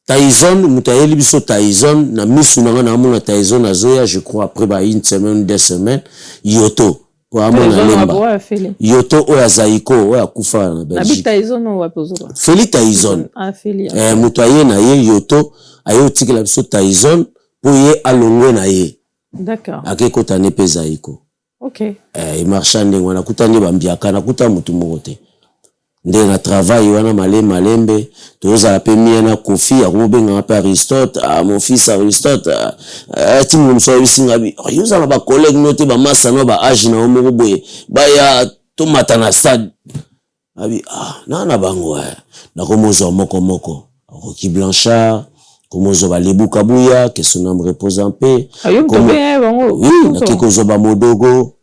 Tyson mutayeli biso Tyson na misu na mona Tyson azoya je crois après ba une semaine 2 semaines Yoto kwa amona lemba Yoto oya Zaiko oya kufa na Belgique Tyson o wapozo Feli Tyson mutaye na ye Yoto ayo tikela biso Tyson pour ye alongwe na ye. D'accord. Akekota ne pe Zaiko. OK. Il marchande wana kutani bambiaka na kuta mutu mokote. Nde na travail wana malembe toza pe miena Kofi akobenga pa Aristote mon fils Aristote ti mo mso bisinga bi yuza na ba collègue note ba masa no ba age na omo boye ba ya to mata na stade abi na bango na komozo moko Rocky Blanchard Komozo ba Lebu Kabuya que son âme repose en paix oui na kiko ba Modogo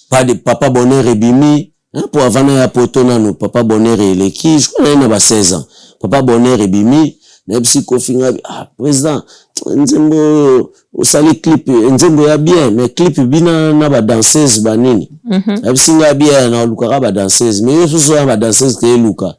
pas de papa Bonheur Ebimi pour avant ya poto nanu papa Bonheur eleki je crois na ba 16 ans papa Bonheur Ebimi na bisi kofinga président nzembo osali clip nzembo ya bien mais clip bina na ba danseuse banini bisi nga bien na lukaka ba danseuse mais yo so ba danseuse ke luka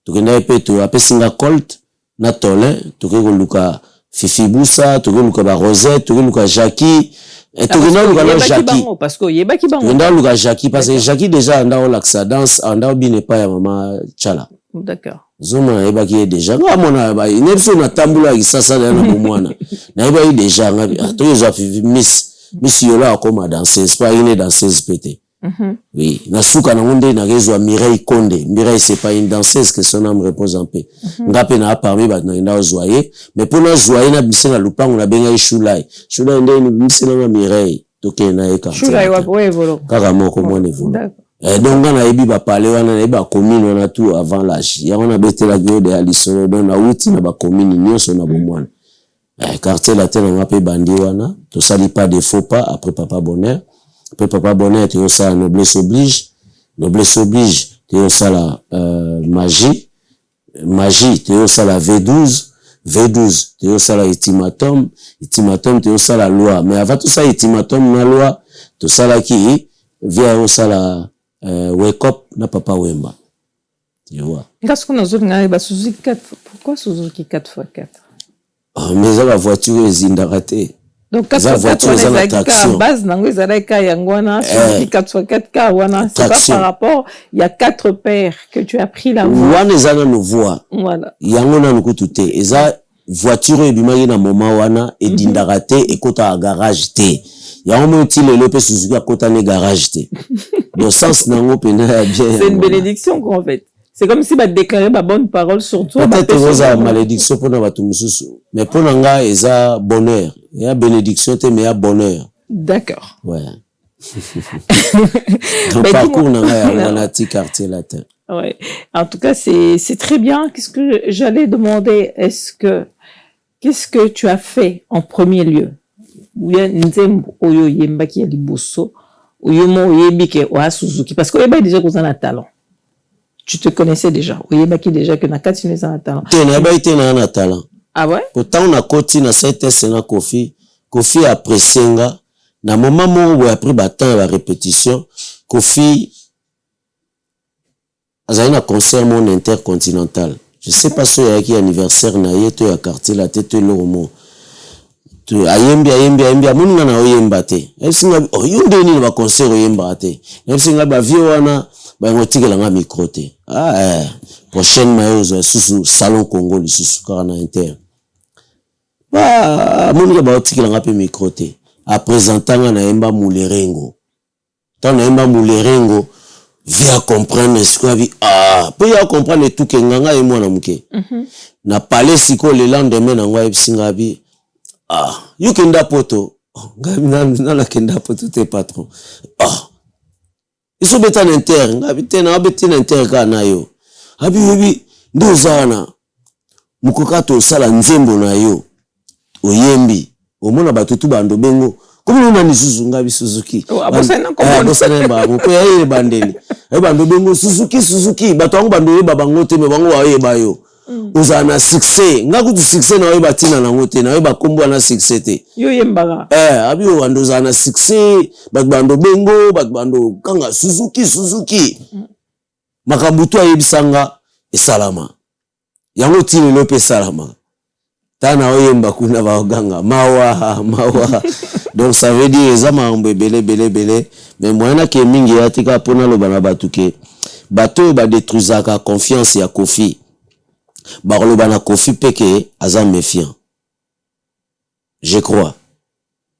tukenda peto apesinga Colt na tole tukeko luka Fifi Boussa tukeko luka ba Rosette tukeko luka Jackie et tukenda luka na Jackie parce que yebaki bango tukenda luka Jackie parce que Jackie déjà anda o laxa danse anda bine pa ya mama Chala d'accord zoma yebaki déjà ngamona ba inepso na tambula kisasa na mwana na yebaki déjà ngabi tozo Fifi Miss Yola akoma danseuse pas une danseuse pété. Oui, na suka na ngonde na rezo Mireille Konde. Mireille c'est pas une danseuse que son âme repose en paix. Ngape na parmi ba na zoyer, mais pour na zoyer na bisena lupango na benga Shulai. Shulai ndeni bisena na Mireille. Toke na eka. Shulai wa volo. Kaka moko mone volo. Donc na yebi ba parler wana na ba commune na tout avant l'âge. Ya wana betela gyo de alisolo don na uti na ba commune nyonso na bomwana. Quartier latin na ngape bandi wana, to sali pas de faux pas après papa Bonheur. Après papa Bonheur tu ça noblesse oblige tu ça la magie tu ça la V12 tu ça la ultimatum tu ça la loi mais avant tout ça ultimatum na loi tout ça là qui vient ça la wake up na papa Wemba tu vois qu'est-ce qu'on a besoin de Suzuki 4 pourquoi Suzuki 4x4 mais ça la voiture est indaraté. Donc 4x4 on base nango ezalaka yangwana Suzuki 4x4 wana c'est pas par rapport il y a 4 paires que tu as pris la voie wana ezana no voie voilà yango na nukutu te eza voiture ebimaki na moment wana edindaka te ekota a garage te yango mo ti lelo pe Suzuki akota ne garage te donc sens nango pena ya bien c'est une bénédiction quoi en fait. C'est comme si bah déclarer ma bonne parole sur toi. Peut-être que ça malédiction pour nous tous, mais pour nous nga eza bonheur. Il y a bénédiction mais il y a bonheur. D'accord. Ouais. Donc parcours nga ya na petit quartier latin. Ouais. En tout cas c'est très bien. Qu'est-ce que j'allais demander? Est-ce que qu'est-ce que tu as fait en premier lieu? Ouya nzembo oyo yembaki ya liboso oyo mo oyebike wa Suzuki parce que oyeba déjà qu'on a un talent. Tu te connaissais déjà. Oyebaki déjà que na kati neza na talent. Tena na talent. Ah ouais? Pourtant on a koti na CTS na Kofi apprécienga na moment mo où après temps la répétition Kofi azali na concert mon intercontinental. Je sais pas si il y a anniversaire na yeto ya quartier la tête lomo. Tu ayembi munga na oyemba te. Esinga yunde ni ba concert oyemba te. Esinga ba vie wana ba ngotikela nga micro te. Prochaine mayozo susu salon Congo li susu kana inter. Ba munga ba ngotikela nga pe micro te. A présentanga na yemba mulerengo. Tant na yemba mulerengo via comprendre ce qu'on dit peut ya comprendre tout que nganga et moi na muke na parler siko le lendemain na ngwa ebisinga bi you kenda poto ngabi na kenda poto te patron iso beta na inter ngabi tena abeti na inter kana yo abi ndo zana mukoka to sala nzembo na yo oyembi omona batutu bando bengo comme on a ni Suzuki Suzuki abosana ba ko ya ile bandeli e bando bengo Suzuki bato ngo bando yeba bango te me bango wayeba yo uzana succès ngakuti succès na yeba tina na ngote na yeba kombo na succès te yo yembaga abi yo bando uzana succès bando bengo bando kanga Suzuki makabutu ayebisanga esalama yango tini lope salama tana oyemba kuna baoganga mawa donc ça veut dire ezama belé mais moyena ke mingi yatika pona lo bana batuke bato ba détruisaka confiance ya Kofi ba lo bana Kofi peke aza méfiant je crois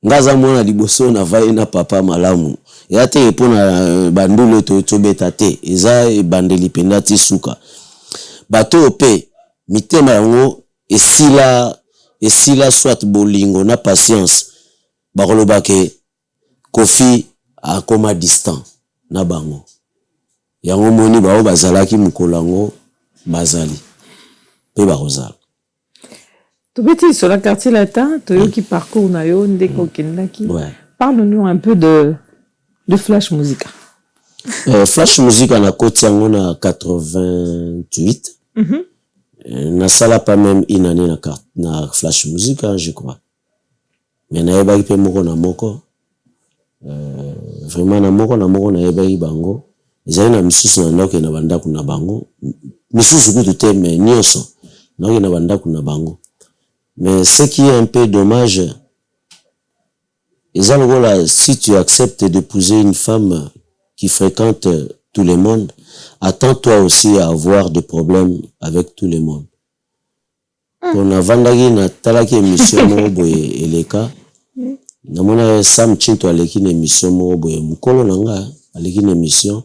ngaza mona liboso na vai na papa malamu yate pona bandulo to beta te eza bandeli pendati suka bato pe mitema yango esila soit bolingo na patience bakoloba ke Kofi a koma distant na bango yango moni bao bazalaki mukolango bazali pe bakozala to beti sur la quartier latin to yo ki parcours na yo ndeko kendaki parle-nous un peu de Flash Musica. Flash Musica na koti yango na 88 na sala pas même une année na Flash Musica je crois mais na yeba pe moko na moko vraiment na moko na yeba bango ezali na misusu na ndoke na bandaku na bango misusu kutu te mais nyonso na na bandaku na bango mais ce qui est un peu dommage si tu acceptes d'épouser une femme qui fréquente tout le monde, attends-toi aussi à avoir des problèmes avec tout le monde. On a vendagi na talaki émission mo boye eleka. Na mona Sam Chinto aleki na émission mo boye mukolo nanga aleki na émission.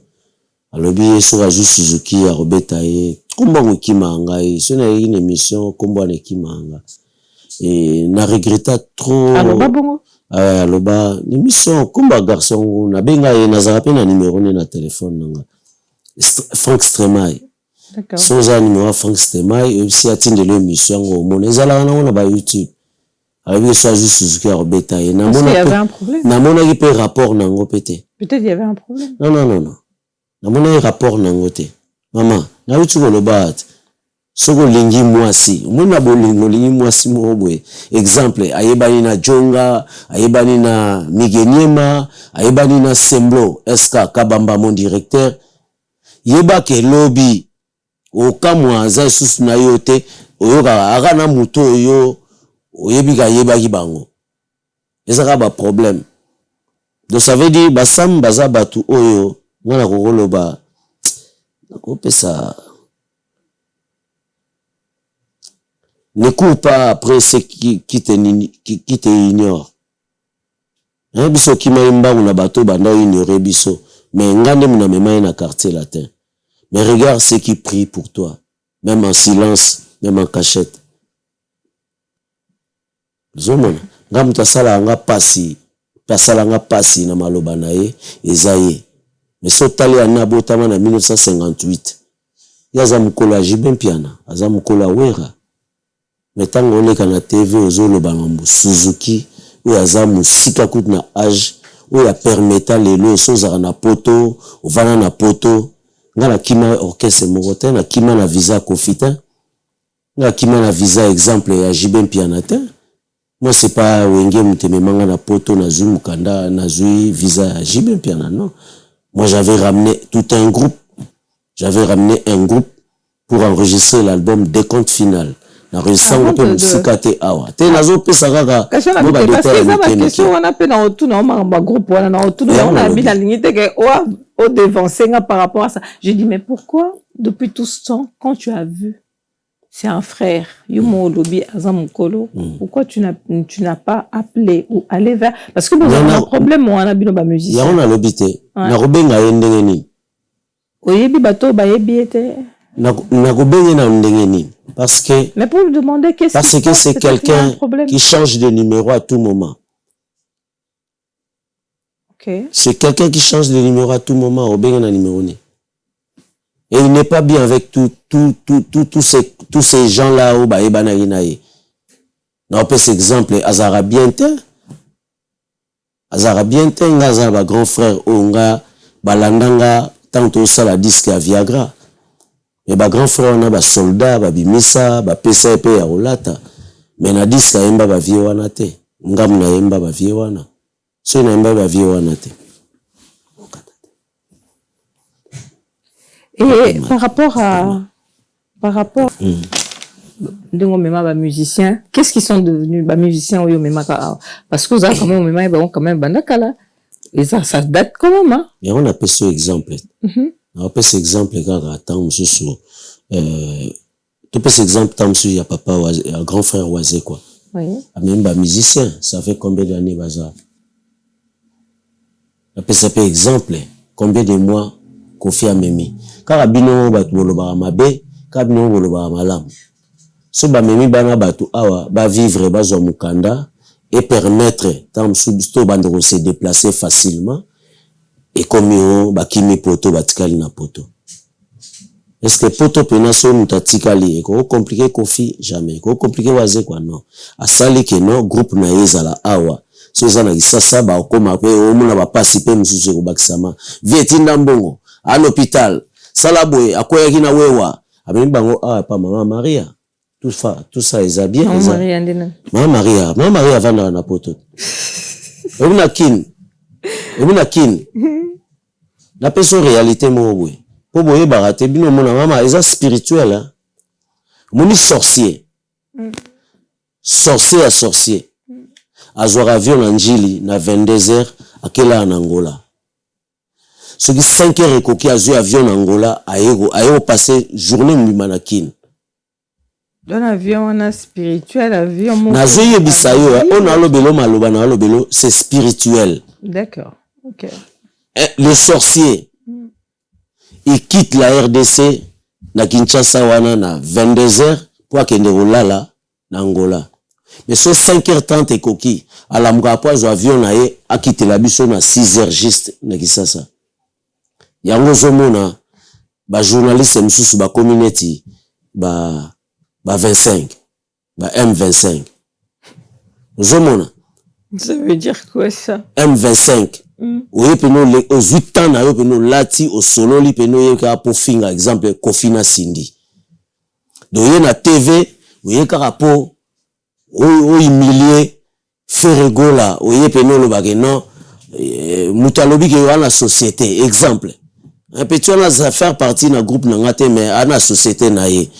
Alobi so raju Suzuki a robeta ye komba ngikima ngai. So na une émission komba na kimanga. Et na regretta trop. Aloba bongo. Aloba émission komba garçon na benga ye na zarape na numéro na téléphone nanga. Frank Stremai. D'accord. Sans numéro Frank Stremai aussi atteindre l'émission au monde. Ezala na ba YouTube. Avec ça juste Suzuki a robeta ye na mona. Il y avait un problème. Na mona ki pe rapport nango pété. Peut-être il y avait un problème. Non. Na mona rapport nango te. Maman, na YouTube lo bat. Soko lingi mwasi. Mona bolingo lingi mwasi mo boye. Exemple, ayebani na Jonga, ayebani na Migeniema, ayebani na Semblo, SK Kabamba mon directeur. Yeba ke lobby okamwa za susu na yote oyoka aga na muto yo oyebika yeba ki bango. Ezaka ba problème. Donc ça veut dire basam baza batu oyo ngana kokoloba nakopesa ne cours pas après ceux qui te ignorent. Biso kimaimba na bato banda ignorer biso. Mais ngande muna mema na quartier latin. Mais regarde ceux qui prient pour toi. Même en silence, même en cachette. Zomona. Ngam tasala nga pasi na maloba na ye ezaye. Mais so tali ana botama na 1958. Yaza mukolo ajibem piana, aza mukolo wera. mais tango oleka na TV ozoloba mambo Suzuki oyo aza musika kutu na âge oyo apermeta lelo esozaka na poto ovana na poto nga na kima orchestre moko te na kima na visa Kofi te nga kima na visa exemple ya JB Mpiana te. Moi c'est pas wenge mutememanga na poto na zui mukanda na zui visa ya JB Mpiana, non. Moi j'avais ramené tout un groupe, pour enregistrer l'album Décompte Final. N'enregistrant un peu musika te awa te nazo pesa kaka mo ba détail na question wana pe na otu na ma groupe wana na otu na bi na ligne te ke o devancer nga par rapport à ça. J'ai dit mais pourquoi depuis tout ce temps quand tu as vu c'est un frère Yumo Lobi Azam Kolo, pourquoi tu n'as pas appelé ou allé vers parce que nous avons un problème on a bino ba musicien. Ya on a lobité na robenga yendenge ni oyebi bato ba yebiete na robenga na ndenge ni parce que mais pour lui demander qu'est-ce parce que c'est quelqu'un qui change de numéro à tout moment. OK. C'est quelqu'un qui change de numéro à tout moment au benga na numéro ni. Et il n'est pas bien avec tous ces gens-là au baebana inaye. Na opes exemple azara biente ngaza ba grand frère onga balandanga tanto sala disque à Viagra. Et ba grand frère on a ba soldat ba bimisa ba PCP ya olata. Mais na disque yemba ba vie wana te. Ngam na yemba ba vie wana. So na yemba ba vie wana te. Et par rapport donc même ba musiciens, qu'est-ce qu'ils sont devenus ba musiciens ou même parce que ça quand même même quand même bandakala et ça date quand même hein. Et on appelle ce exemple. On appelle ce exemple quand attends monsieur tu peux cet exemple tant monsieur ya papa un grand frère Oazé quoi. Oui. Même ba musicien, ça fait combien d'années baza? Appelle ça par exemple combien de mois Kofi Amemi. Kaka bino batu boloba mabe, kaka bino boloba malamu. So ba memi bana batu awa ba vivre bazwa mukanda et permettre tant substo bandoko se déplacer facilement et comme yo ba kimi poto batikali na poto. Est-ce que poto pena so mutatikali e ko compliqué Kofi jamais. Ko compliqué waze quoi non. Asali ke no groupe na ezala awa. So zana isasa ba okoma pe omuna ba participer mususu ko bakisama. Vietinda mbongo à l'hôpital. Salaboy, à quoi y'a wewa? Abeni bango pa maman Maria. Tout ça est bien. Maman Maria vanda na poto. Ebuna kin. La personne réalité mo boy. Po boye barate bino mona mama eza spirituel hein. Moni sorcier. Sorcier. Azwara avion na njili na 22h akela en Angola. Ce qui 5 heures et coquille azui avion en Angola aéro passé journée mimanakin. Dans l'avion on a spirituel avion mon nazoye bisayo on a lobelo maloba na lobelo c'est spirituel. D'accord. OK. Le sorcier il quitte la RDC na Kinshasa wana na 22h pour kende rolala na Angola. Mais ce 5h30 et coquille à la mkapo avion na ye a quitté la biso na 6h juste na Kinshasa. Yango zomona ba journaliste msusu ba community ba 25 ba M25 zomona ça veut dire quoi ça M25 oui peno les aux 8 ans na yo peno lati au solo li peno yeka pour finga exemple Kofina Cindy doye na TV yeka rapo o humilier Ferregola oye peno lo bageno mutalobi ke wana société exemple un petit on a faire partie d'un groupe nangate mais à la société naie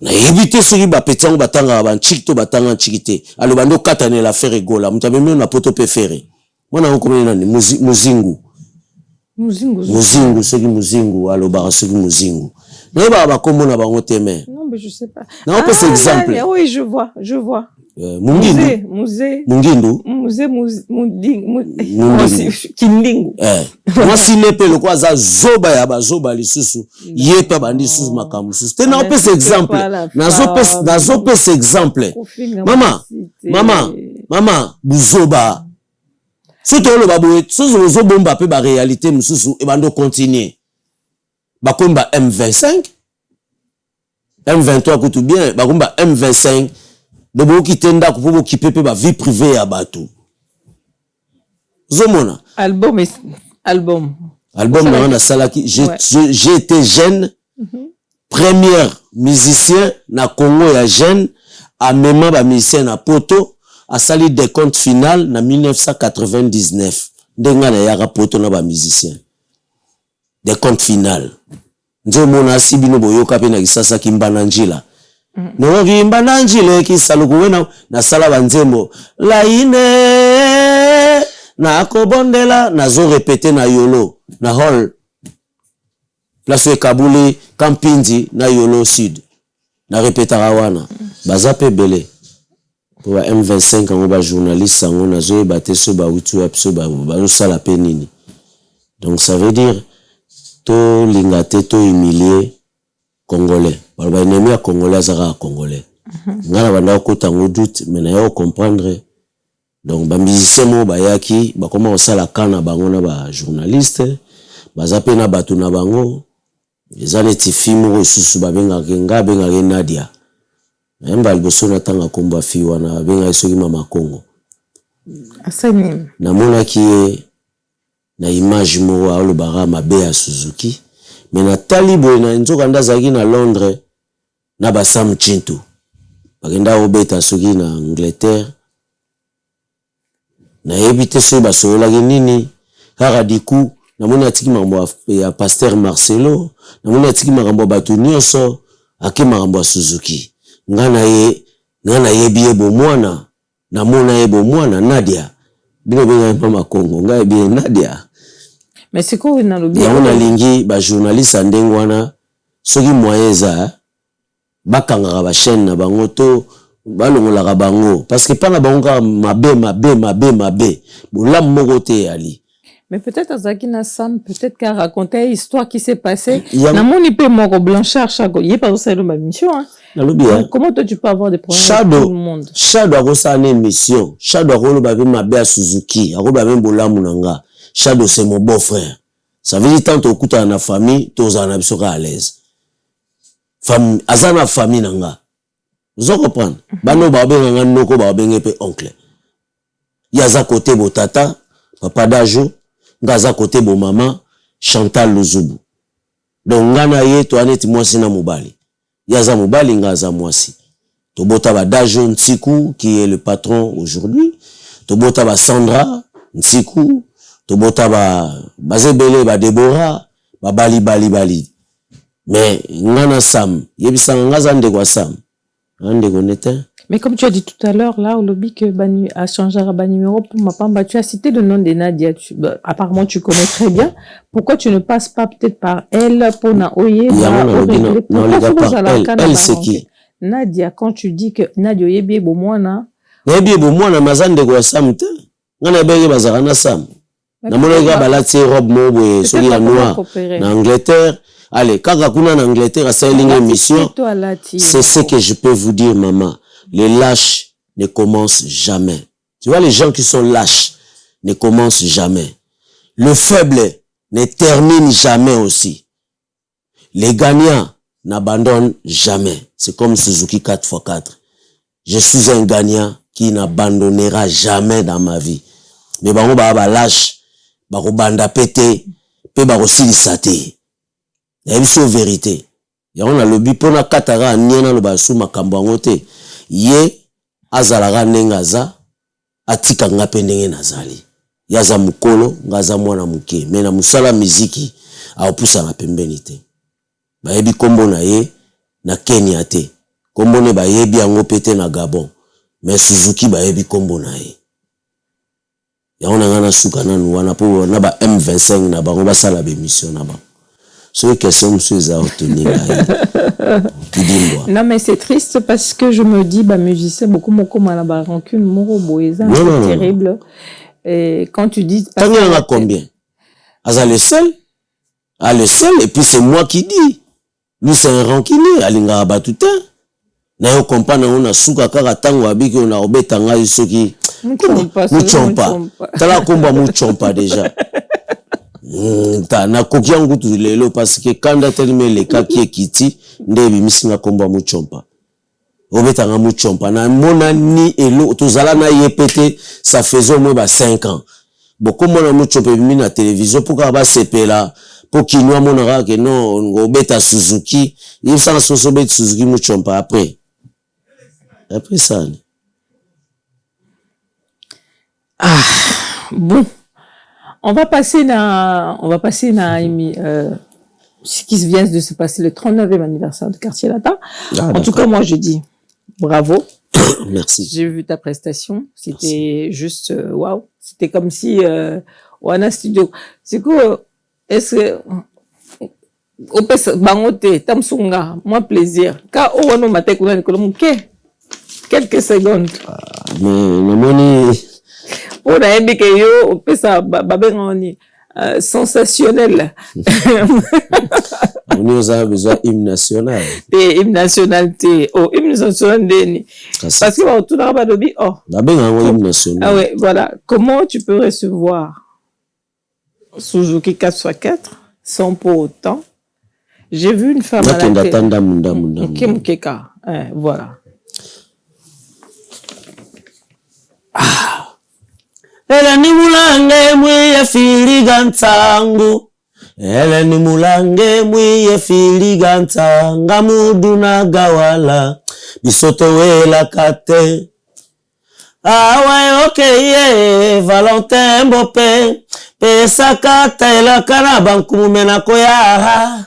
na éviter ce qui ba petit on batanga ba chikito batanga chikité alo bando katane la faire gola mutabemi na poto pe faire mona on na muzingu ce qui muzingu alo ba ce qui muzingu mais ba kombo na bango te mais non mais je sais pas non pas cet exemple oui je vois Mungindu Kindingu moi si nepe le quoi za zoba ya ba zoba lisusu yepa bandi susu makamu susu te na pese exemple nazo pese exemple mama buzoba surtout le babo susu zo bomba pe ba réalité mususu e bando continuer ba komba M25 M23 kutu bien ba komba M25 de boki tenda ko bo kipepe ba vie privée ya bato zomona album na salaki j'ai été jeune premier musicien na Congo ya jeune a même ba musicien na poto a sali des comptes final na 1999 ndenga na ya poto na ba musicien des comptes final nzomona sibino boyoka pe na kisasa kimbana njila no kimbana njile kisaluku wena na sala banzembo la ine na kobondela na zo répéter na yolo na hall place Kabuli Kampindi na yolo sud na répétera wana baza pe belé pour ba M25 ngo ba journaliste sango na zo baté so ba witu apso ba sala pe nini. Donc ça veut dire to lingate to humilier congolais ba ennemi congolais zara congolais ngala banda ko tango doute mais na yo comprendre. Donc ba musicien mo ba yaki ba koma osala kana bango na ba journaliste baza pe na batu na bango ezale ti film susu ba benga kenga benga Nadia Mba liboso na tanga komba fi wana benga soki mama Kongo asani na mona ki na image mo alo bara mabe ya Suzuki mais na talibo na nzoka ndazaki na Londres na ba Sam Chintu bagenda obeta soki na Angleterre na ebite so ba sola nini kaka diku na mona atiki mambo ya Pasteur Marcelo na mona atiki mambo batu nyonso ake mambo Suzuki ngana ye biye bo mwana na mona ye bo mwana Nadia bino benga mama Kongo ngai biye Nadia mais c'est quoi na lobi ya ona lingi ba journaliste andengwana soki moyeza bakanga ba chaîne na bango to balongola bango parce que pas na bango mabe bolam moko te ali. Mais peut-être Azaki Nassam, peut-être qu'à raconter l'histoire qui s'est passée. Na moni pe moko Blanchard Chago, yé pas ça ma mission hein. Comment toi tu peux avoir des problèmes avec tout le monde? Shadow a ça une émission. Shadow a ba mabe à Suzuki, a ba bolamu nanga. Shadow c'est mon beau-frère. Ça veut dire tant au kuta na famille, tous en absoka à l'aise. Femme azana famille nanga. Vous comprenez? Bano ba benga noko ba benga pe oncle. Yaza côté bo tata, papa Dajo, ngaza côté bo maman, Chantal Luzubu. Donc ngana ye to aneti mwasi na mobali. Yaza mobali ngaza mwasi. Tobota ba Dajo Ntsiku qui est le patron aujourd'hui. Tobota ba Sandra Ntsiku, tobota ba Bazebele ba Deborah, ba Bali. Mais ngana Sam, yebisa ngaza ndeko Sam. Mais comme tu as dit tout à l'heure, là, au lobby que Banu a changé à numéro pour ma pamba, tu as cité le nom de Nadia. Apparemment, tu connais très bien. Pourquoi tu ne passes pas peut-être par elle pour Naoye? Elle, c'est qui? Nadia, quand tu dis que Nadia Yebi Bomwana. Yebi Bomwana, Mazan de Guassam, Nana Bege Bazarana Sam. Namolega Balati robe mobo, celui à noir, en Angleterre. Allez, Kakakuna en Angleterre a fait une émission. C'est ce que je peux vous dire, maman. Les lâches ne commencent jamais. Tu vois, les gens qui sont lâches ne commencent jamais. Le faible ne termine jamais aussi. Les gagnants n'abandonnent jamais. C'est comme Suzuki 4x4. Je suis un gagnant qui n'abandonnera jamais dans ma vie. Mais bango ba lâche, bako banda pété, pe bako silisate. Il y a une vérité. Il y a un lobby pour la katara niena lo basu makambo ngote. Ye azalara nengaza atika ngape ndenge nazali. Yaza mukolo ngaza mwana muke. Mena musala muziki aopusa na pembeni te. Ba yebi kombo na ye na Kenya te. Kombo ne ba yebi yango pete na Gabon. Mais Suzuki ba yebi kombo na ye. Ya ona ngana suka nanu wana po na ba M25 na bango basala be mission na ba. Ce que sont ceux à obtenir non mais c'est triste parce que je me dis bah musicien beaucoup à la rancune moroboisa c'est terrible et quand tu dis t'as mis à combien à le seul et puis c'est moi qui dis lui c'est un rancunier alinga batuta na yo comprendre on a suka kaka tango abiki on a obeta ngai soki muchompa tala komba muchompa déjà na koki yangu tu lelo parce que quand t'as terminé les cas qui est kiti ndebi misinga komba muchompa obetanga muchompa na mona ni elo tozala na yepete ça faisait au moins 5 ans beaucoup mona muchompa bimi na télévision pourquoi ba sepela pour kinwa monaka que non obeta Suzuki il sans soso bet Suzuki muchompa après ça bon on va passer na ce qui vient de se passer, le 39e anniversaire de Quartier Latin. En tout cas, moi, je dis bravo. Merci. J'ai vu ta prestation. C'était juste, waouh. C'était comme si, on a studio. C'est quoi, est-ce que, au pes, bangote, tamsunga, moi, plaisir. Ka, oh, no, mate, kuna, nikolo, quelques secondes. Mais, le moni. Oh, na, ebike yo, au pes, babengoni. Sensationnel. On a besoin hymne national. Hymne national, hymne national, parce que tout le monde dit, oh. Hymne national. Ah ouais, voilà. Comment tu peux recevoir Suzuki 4x4 sans pour autant. J'ai vu une femme à la télé. Kim Keka. Voilà. Ele ni mulange mwiye filiga ntangu. Ele ni mulange mwiye filiga ntanga mudu na gawala. Bisoto wela kate. Awe okeye Valentin Mbope. Pesa kata ela kana bankumumena koya.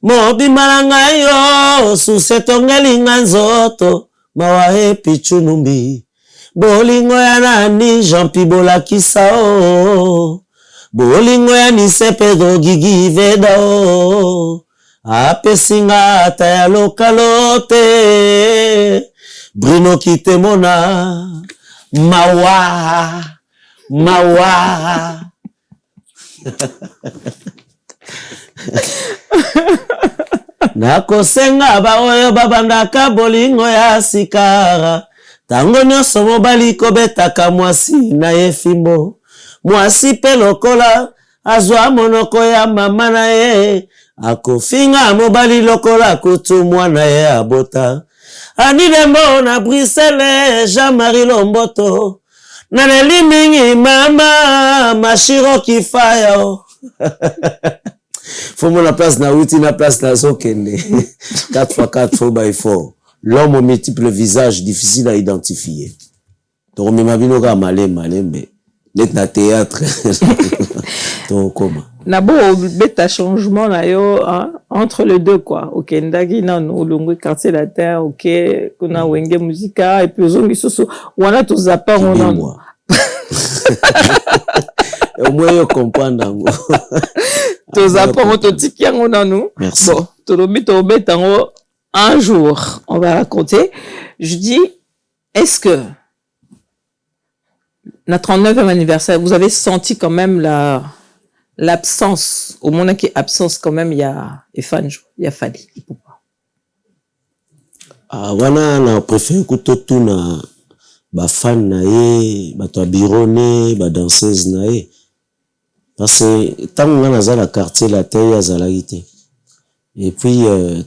Mobi malanga yo susetongeli nganzoto. Mawahe pichunumbi. Bolingo ya nani Jean-Pi Bolakisa o. Bolingo ya nise Pedro Gigi Veda o. Apesinga ata ya lokalote. Bruno Kitemona. Mawa. Nakosenga ba oyo babandaka bolingo ya sikara. Tango nyonso mobali kobetaka mwasi na ye fimbo. Mwasi pe lokola azwa monoko ya mama na ye. Akofinga mobali lokola kutu mwana ye abota. Anidembo na Bruxelles Jean-Marie Lomboto. Na neli mingi mama Mashiro Kifaya. Faut mon place na outi na place na sokende. 4x4 4x4. L'homme aux multiples visages difficiles à identifier. Donc, on m'a dit, mais net na théâtre. Donc, comment? Nabo, bêta changement, là, yo, entre les deux, quoi. Ok, ndagi, nan, olongo, quartier latin, ok, kuna wenge musica, et puis, ozongi, soso, wana, tous zappa, on a. Au moins, yo comprendre. Tous zappa, on te tiki, on a nous. Merci. Bon, tout le bête, on bête, un jour, on va raconter, je dis, est-ce que notre 39e anniversaire, vous avez senti quand même l'absence, au moment qui est absence quand même, il y a Efanjo, il y a Fali. Ah, wana, na préféré kuto tout na ba fan na ye, ba to birone, ba danseuse na ye. Parce que tant on a dans la quartier la terre azalaite. Et puis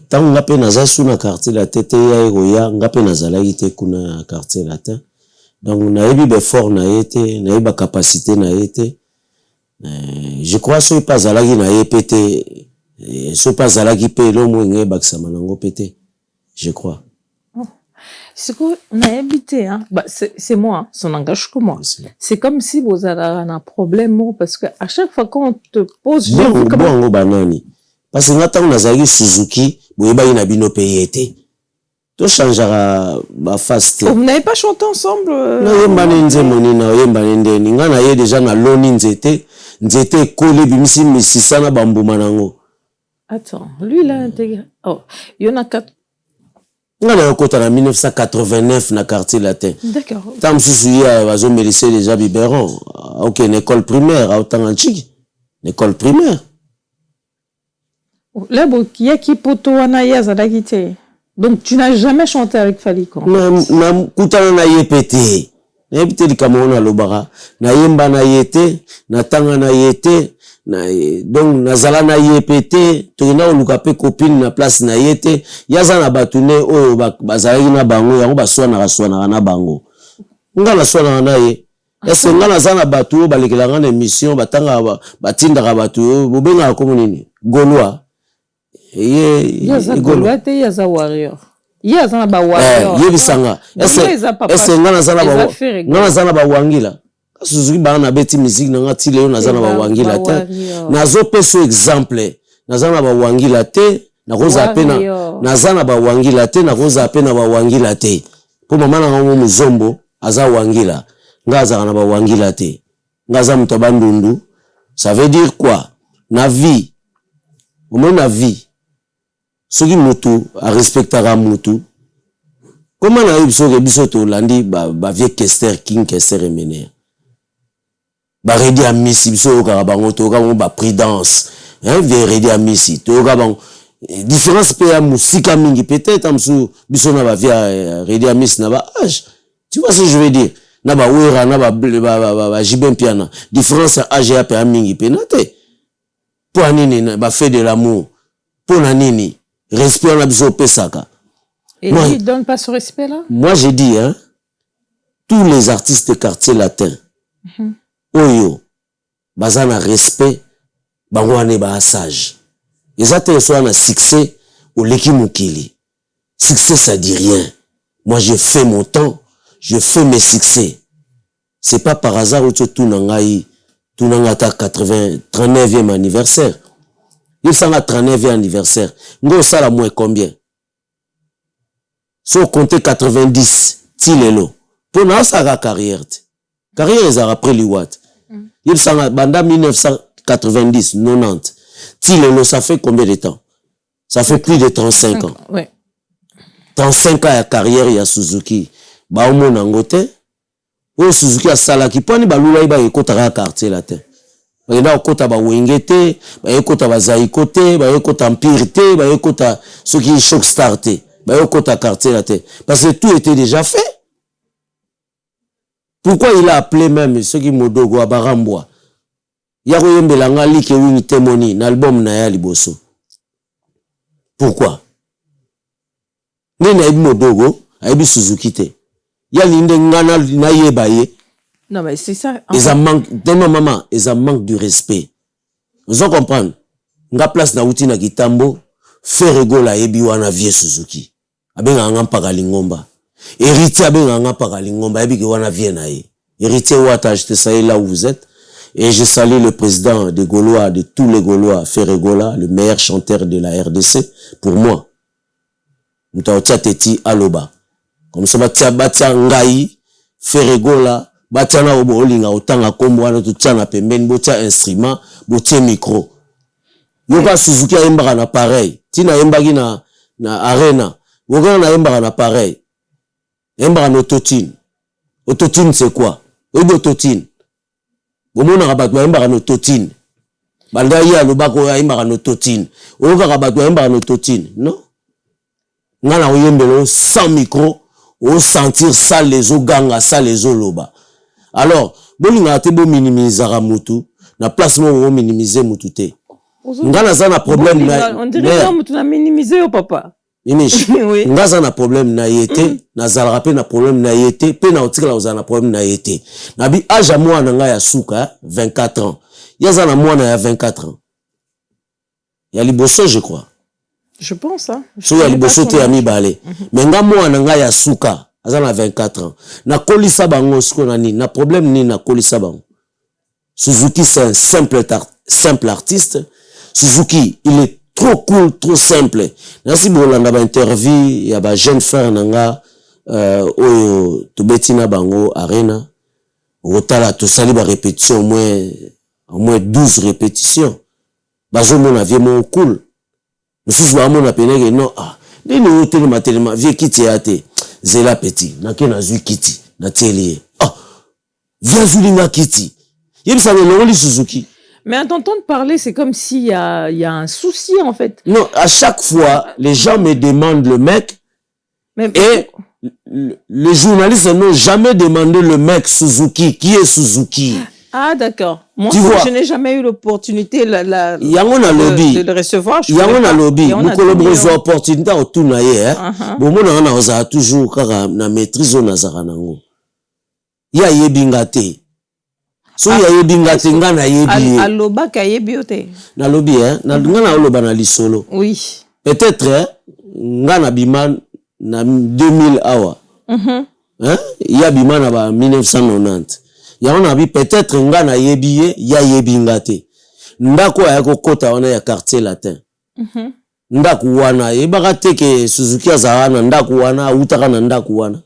tant on a pe naza sous na quartier la tête ya eroya, on a pe nazalaite kuna quartier latin. Donc on a eu be fort na été, na eu ba capacité na été. Je crois que pas zalagi na pété, so pas zalagi pe lo mwenge bakisama nango pété. Je crois. C'est qu'on a habité, hein. Bah, c'est moi, hein. Ça n'engage que moi. C'est comme si vous avez un problème, parce que à chaque fois qu'on te pose, bon, banani. Parce que maintenant, on a zagi Suzuki, vous avez bino payé. Tout changera, bah, fast. Vous n'avez pas chanté ensemble? Non, yembanenze monina, yembanende. N'ingana ye déjà na loni nzete collé bimisi misisana bambu manango. Attends, lui, il a intégré. Oh, il y en a 4. On a rencontré en 1989 dans le quartier latin. D'accord. Tant que je me laissé déjà biberon. Ok, une école primaire, à autant antique. Une école primaire. Là, il y a qui poto anaya zadagite. Donc, tu n'as jamais chanté avec Fali, quoi. Non, kutana na yepete. Na yepete di Cameroun à l'Obara. Na yemba na yete, na tanga na yete, donc nazala na yepete tokenda oluka pe copine na place na yete yaza na batune oyo bazalaki na bango yango baswana na bango nga na swana na ye est-ce nga naza na batu oyo balekelanga na émission batanga batindaka batu bobenga ko nini Gaulois yaza Gaulois te yaza warrior yaza na ba warrior yebisanga est-ce nga naza na ba wangila Suzuki ba na beti musique na ngati leo naza na ba wangila te nazo peso exemple naza na ba wangila te nakoza pena naza na ba wangila te nakoza pena ba wangila te po mama na ngo muzombo aza wangila ngaza na ba wangila te ngaza muto bandundu ça veut dire quoi na vie au moins na vie soki mutu a respectera mutu comment na biso to landi ba vie Kester King Kester Emener ba redi a misi biso ka bango to ka ba prudence vie redi a misi to ka bango différence pe ya musika mingi peut-être amsu biso na ba vie redi a misi na ba âge tu vois ce que je veux dire na ba wera na ba jibem piana différence âge ya pe mingi pe na te pour nini ba fait de l'amour pour na nini respect na biso pesaka et moi, il donne pas ce respect là. Moi j'ai dit tous les artistes de quartier latin oyo bazana respect bango ane ba sage ezate so na succès au leki mukili succès ça dit rien moi je fais mon temps je fais mes succès c'est pas par hasard où tu nanga ta 39e anniversaire il sanga 39e anniversaire ngo sala moins combien so compter 90 tilelo pour na sa carrière ils après liwat il sanga banda 1990 90 tilelo ça fait combien de temps ça fait plus de 35 ans ouais 35 ans ya carrière ya Suzuki ba omona ngote o Suzuki asala ki poni balula iba ekota quartier latin ba ina okota ba wengete ba ekota ba zaikote ba ekota empire te ba ekota ce qui shock star te ba ekota quartier latin parce que tout était déjà fait. Pourquoi il a appelé même ceux qui modogo à Barambwa yako yembelanga like wini temoni na album na ya liboso pourquoi nena ibi modogo aibi Suzuki te yali nde ngana na yeba ye non mais c'est ça ils en manque tellement maman ils en manque du respect vous en comprendre nga place na uti na kitambo Ferregola ebi wana vie Suzuki abenga ngampaka lingomba héritier abenga ngampaka lingomba ebi ke wana vie na ye héritier wata acheté ça là où vous êtes. Et je salue le président des Gaulois, de tous les Gaulois, Ferregola, le meilleur chanteur de la RDC, pour moi. Mtaotia teti aloba. Comme ça, batia ngai, Ferregola, batia na obo olinga, otanga kombo wana tutia na pembeni, botia instrument, botia micro. Yoka Suzuki a yembaka na pareil. Tina yembaki na arena. Yoka na yembaka na pareil. Yembaka na autotune. Autotune c'est quoi? Obo autotune. Omona rabatwa yembaka no totine banda ya lobako yembaka no totine oyoka rabatwa yembaka no totine non ngana oyembelo sans micro o sentir ça les oganga ça les oloba alors bolinga te bo minimiser mutu na place mo minimiser mutu te ngana za na problème na on dirait mutu na minimiser yo papa Imish, oui. Ngaza na problème na yete, na zalrape na problème na yete, pe na otikala oza na problème na yete. Nabi aja mwana nga ya suka, 24 ans. Yaza na mwana ya 24 ans. Ya liboso, je crois. Je pense, hein. So ya liboso te ya mibale. Mais nga mwana nga ya suka, aza na 24 ans. Na kolisa bango siko na ni, na problème ni na kolisa bango. Suzuki c'est un simple artiste. Suzuki, il est trop cool, trop simple. Merci beaucoup on a interview il y a ba jeune frère nanga oyo to betina bango arena. Otala to sali ba répétition au moins 12 répétitions. Bazo mona vie mon cool. Monsieur ba mona penege non ah. Deni hôtel matellement vie kiti ate. Zela petit, na ke na zui kiti, na télé. Ah. Viens zulinga kiti. Yebisa le Suzuki. Mais à t'entendre parler, c'est comme s'il y a un souci, en fait. Non, à chaque fois, les gens me demandent le mec. Mais et les journalistes n'ont jamais demandé le mec Suzuki. Qui est Suzuki? Ah, d'accord. Moi, Tu vois, je n'ai jamais eu l'opportunité yango na lobby de le recevoir. yango na lobby mukolo bozo opportunité. opportunité otuna ye bomona na oza toujours kaka na maîtrise na zaka nango ya yebinga te so ya yebinga te nga na yebi Aloba ka yebi ote. na lobby na nga na oloba na lisolo Oui. peut-être nga na bima na 2000 awa ya bima na ba 1990 yango na bi peut-être nga na yebi ye ya yebinga te ndako ya kokota wana ya quartier latin ndako wana yebaka te ke Suzuki azala na ndako wana utaka na ndako wana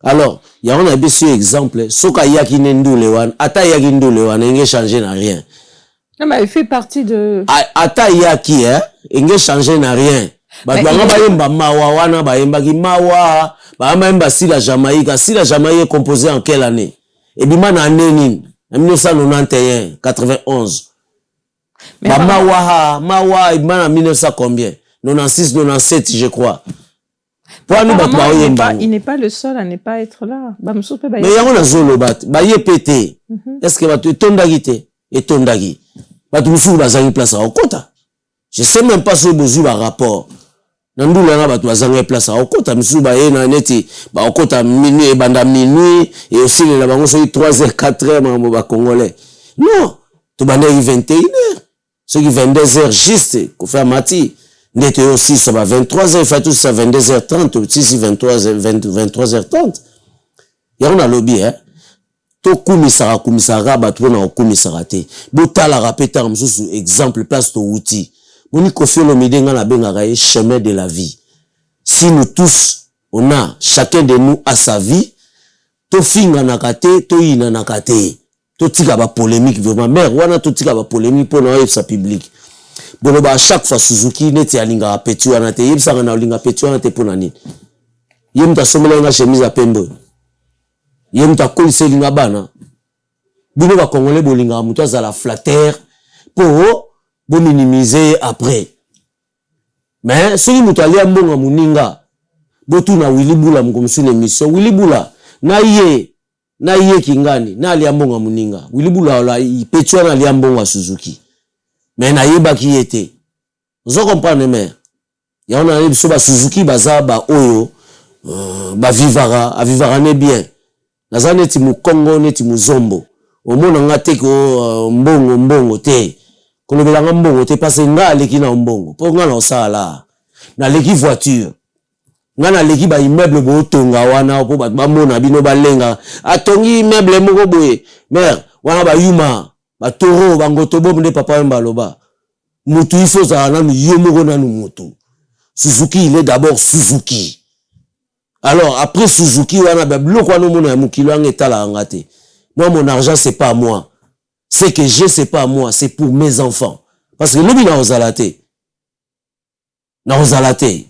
alors yango na biso exemple soka yaki ne ndule wana ata yaki ndule wana inge changer na rien Non, mais il fait partie de... ata yaki inge changer na rien bato banga bayemba mawa wana bayembaki mawa bayemba Sila Jamaïque est composé en quelle année ebima na année nini en 1991 91 ba mawa ibima na 1900 combien 96 97 je crois. Il n'est pas le seul à ne pas être là. Mais yango na zolo bat ba yepete est-ce que batu etondaki te etondaki batu musu bazangi place à okota je sais même pas si bozu ba rapport na ndula na batu bazangi place à okota musu ba yena neti ba okota minuit banda minuit et aussi na bango so 3h 4h mambo ba congolais non to banda 21h ce qui 22h juste ko faire mati ndete aussi ça va 23h il fait tout ça 22h30 aussi 23h30 yango na lobby to kumisara batu na okumisara te botala rapeta mususu exemple place to outil boni Koffi Olomide nga na bengaka chemin de la vie. Si nous tous on a chacun de nous a sa vie to finga na kate to ina na kate to tika ba polémique vraiment mère wana to tika ba polémique pour na sa public bon ba chaque fois Suzuki neti alinga petu wana te yebisa na alinga petu wana te pona nini yemta somela nga chemise a pembe yemta kolise linga bana bino ba congolais bolinga mutu azala flatteur pour bo minimiser après mais soki mutu alia mbonga muninga botu na Willy Bula mkomsu na émission Willy Bula na ye kingani na alia mbonga muninga Willy Bula la petu na alia mbonga Suzuki mais na yeba ki était vous comprenez mais ya on a biso ba Suzuki baza ba oyo ba vivara ne bien naza neti mu Congo neti mu Zombo omona nga te ko mbongo te kolobela nga mbongo te parce nga aleki na mbongo po nga na osala na leki voiture nga na leki ba immeuble bo tonga wana po ba mona bino balenga atongi immeuble moko boye mère wana ba yuma ba toro bangoto bo nde papa mbaloba mutu ifo za na yo moko na mutu Suzuki il est d'abord Suzuki alors après Suzuki wana ba bloko wana mona ya mukilo anga etala nga te moi mon argent c'est pas moi ce que j'ai c'est pas moi c'est pour mes enfants parce que lobi na ozalate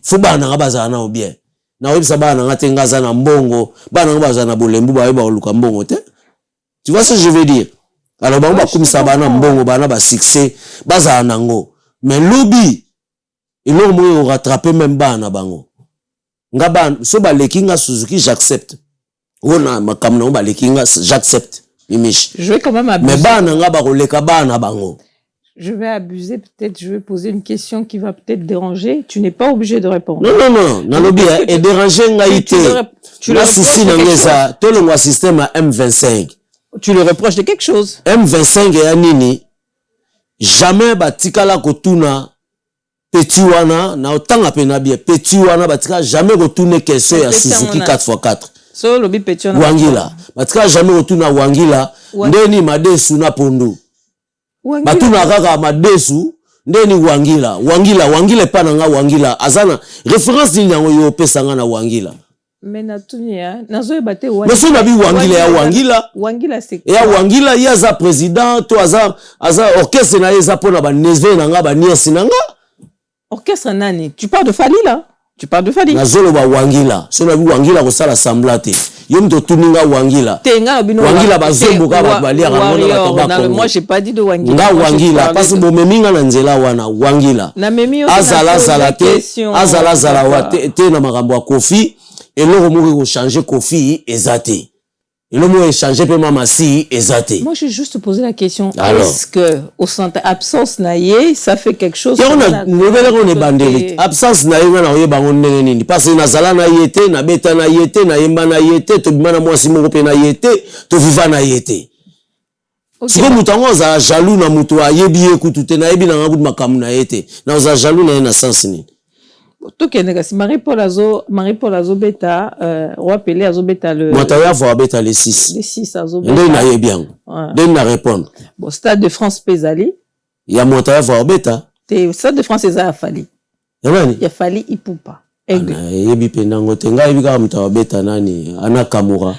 faut bana nga bazana na bien na webisa bana nga te ngaza na mbongo bana nga bazana na bolembu ba yeba oluka mbongo te tu vois ce que je veux dire alors bango ba kumisa bana mbongo bana ba succès bazana nango mais lobi ilo mo rattraper même bana bango nga bana so ba lekinga Suzuki j'accepte ona makamna ba lekinga j'accepte je vais quand même abuser. Mais bana nga ba koleka bana bango. Je vais abuser peut-être, je vais poser une question qui va peut-être déranger. Tu n'es pas obligé de répondre. Non. Nalobi et déranger nga ité. Tu le souci na ngeza to le système à M25. Tu le reproches de quelque chose. M25 ya nini? Jamais batikala kotuna petit wana na otanga pena bien petit wana batika jamais retourner question ya Suzuki 4x4. So lobi petit wana Wangila batika jamais retourner Wangila ndeni madesu na pondu batuna kaka madesu ndeni Wangila pa na nga Wangila azana référence ni yango yo pesanga na Wangila mais na tunia nazo ebate Wangila mais so na bi Wangila ya Wangila c'est ya Wangila ya za président to aza orchestre na yeza pona ba neveu na nga ba nièce na nga orchestre nani tu parles de Fali là tu parles de Fali nazolo ba Wangila so na bi Wangila ko sala semblate yo mto tuninga Wangila Wangila bazombo ka ba balia ngona moi j'ai pas dit de Wangila nga Wangila parce que bomeminga na nzela wana Wangila azala te na makambo ya Koffi et loko moko ko changer Koffi ezate Et le mot échanger peut maman si ezate. Moi, je vais juste te poser la question. Alors. Est-ce que, au centre absence naïe, ça fait quelque chose? On est bandé. Absence na yéba na yéba on n'est nini. Parce que na zala na yété, na beta na yété, na yemba na yété, to bimana moi si mon na yété, to viva na yété. Si vous moutango za jaloux na mutu a yebi écoute te na yebi na ngabud makamu na yété. Na za jaloux na na sens ni. Tout qui est Marie-Paul Azo beta, roi Pelé Azo beta le. Moi t'as voir beta les 6. Les 6 Azo beta. Ndé na yebiang. Ndé na répondre. Bon, Stade de France Pesali. Il y a moi t'as voir beta. Te Stade de France a fallu. Il y a fallu Ipupa. Yebi pendango te nga yebi ka mta beta nani ana Kamura.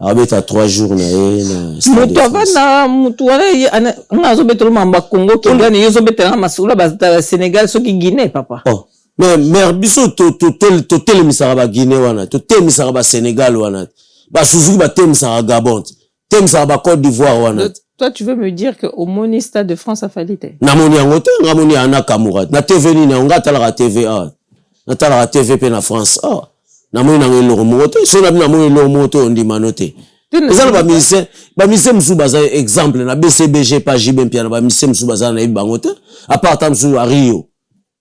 Abeta 3 jours na ye na. Mutuana Azo beta le mamba Congo qui gagne Yozo beta na masula ba Sénégal so qui Guinée papa. Oh. Mais biso to misara ba Guinée wana, to misara ba Sénégal wana. Ba Suzuki ba misara Gabon. Misara ba Côte d'Ivoire wana. Toi tu veux me dire que au Moni Stade de France a fallu te. Na moni ngote, nga moni ana Kamura. Na TV ni na nga tala TVA. Na tala TVP na France. Ah. Na moni na ngelo moto, so na moni lo moto ndi manote. Ezala ba mise musu baza exemple na BCBG pa JBMP na ba mise musu baza na bangote. À part tam su a Rio.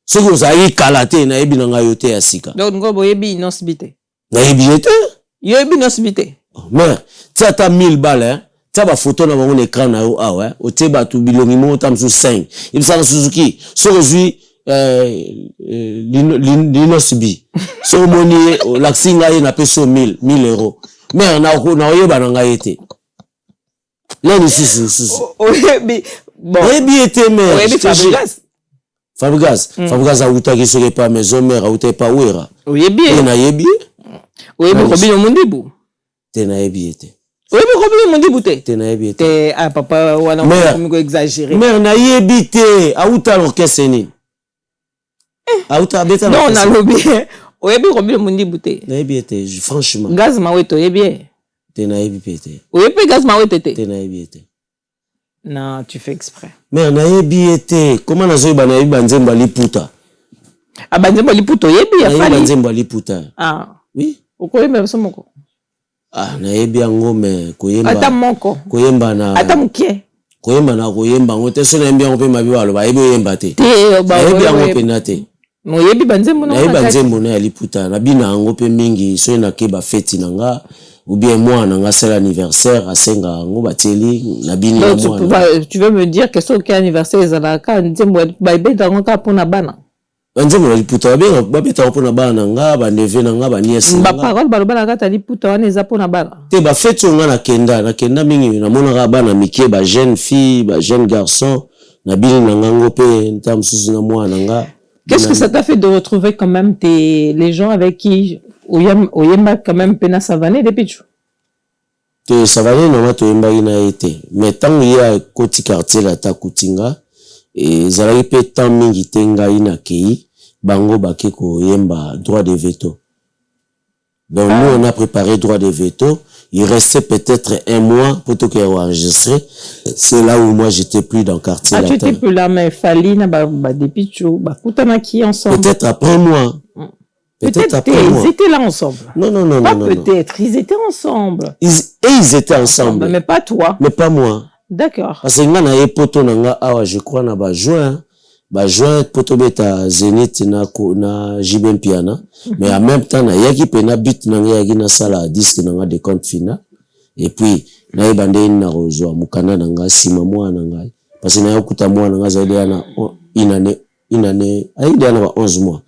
Ce que vous avez calaté, na yebi na ngayote ya sika. Donc ngobo yebi inosbité. Na yebi ete? Yebi inosbité. Mais tia ta 1000 balles, tia ba photo na mon écran na yo awa, o te ba tu bilongi mo tam su 5. Il sa Suzuki, so aujourd'hui l'inosbi. So moni l'axinga ye na peso 1000 euros. Mais na yeba na ngayete. Là ni susu. O yebi bon. Yebi ete mais. O yebi Fabregas a outaki sur pas maison mère a outé pas ouera. Oyebi. Na yebi. Oyebi Robinho Mundibu. Te na yebi ete. Oyebi Robinho Mundibu te. Te na yebi ete. Te ah papa wana ko exagérer. Mère na yebi te a outa l'orchestre ni. A outa beta. Non na lobi. Oyebi Robinho Mundibu te. Na yebi ete franchement. Gaz maweto yebi. Te na yebi ete. Oyebi gaz maweto te. Te na yebi ete. Non, tu fais exprès. Mais na yebi ete, comment nazo ba na yebi banzemba liputa. Ah banzemba liputa yebi ya fali. Banzemba liputa. Ah. Oui. Okoyemba so moko. Ah na yebi yango me koyemba. Ata moko. Koyemba na. Ata mukie. Koyemba na koyemba ngote so na yebi yango pe mabi walo ba yebi yemba te. Te ba yebi yango pe na te. Mo yebi banzembo na. Na yebi banzembo na ya liputa na bina yango pe mingi so na ke ba feti na nga. Ou bien moi, on a fait l'anniversaire à Senga, on va télé, na bini na moi. Tu veux me dire que c'est quel anniversaire ils ont quand on dit moi bébé dans un cas pour na bana. On dit moi liputa bien, bébé ta pour na bana nga, ba neve na nga, ba nièce. Ba parole ba bana ka ta liputa wana eza pour na bana. Te ba fête on na kenda mingi na mona ga bana mikie ba jeune fille, ba jeune garçon, na bini na ngango pe ntam susu na moi na nga. Qu'est-ce que ça t'a fait de retrouver quand même les gens avec qui Oyemba quand même pena savane depuis tu. Te savane na mato yemba ina été. Mais tant il y a côté quartier la ta kutinga et zala pe tant mingi tenga ina kei bango bake ko yemba droit de veto. Donc nous on a préparé droit de veto, il restait peut-être 1 mois pour tout enregistrer. C'est là où moi j'étais plus dans le quartier. Ah tu étais plus là mais fallait na ba depuis tu ba kutana ki ensemble. Peut-être après un mois. Peut-être après ils étaient là ensemble. Non. Pas peut-être, ils étaient ensemble. Ils étaient ensemble. Mais pas toi. Mais pas moi. D'accord. Parce que nga na poto na nga awa je crois na ba juin poto beta Zenith na JBM Piana. Mais en même temps na yaki pena bit na nga yaki na sala disque na nga de compte final. Et puis na ebande na rozwa mukana na nga sima mwa na nga. Parce que na yakuta mwa na nga zaidi na une année aide na 11 mois.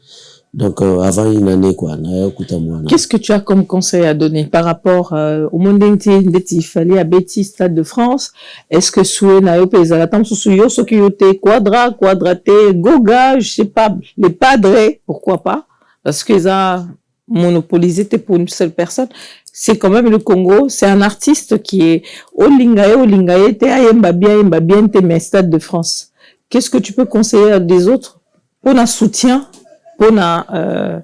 Donc avant une année quoi na yakuta mwa. Qu'est-ce que tu as comme conseil à donner par rapport au monde il fallait à Betty Stade de France? Est-ce que soué na yo pesa la tam sous yo so ki yote quadraté goga, je sais pas, les padres, pourquoi pas? Parce que ça monopolisé pour une seule personne. C'est quand même le Congo, c'est un artiste qui est Olingaye te ayemba bien te mais Stade de France. Qu'est-ce que tu peux conseiller à des autres pour un soutien, pour un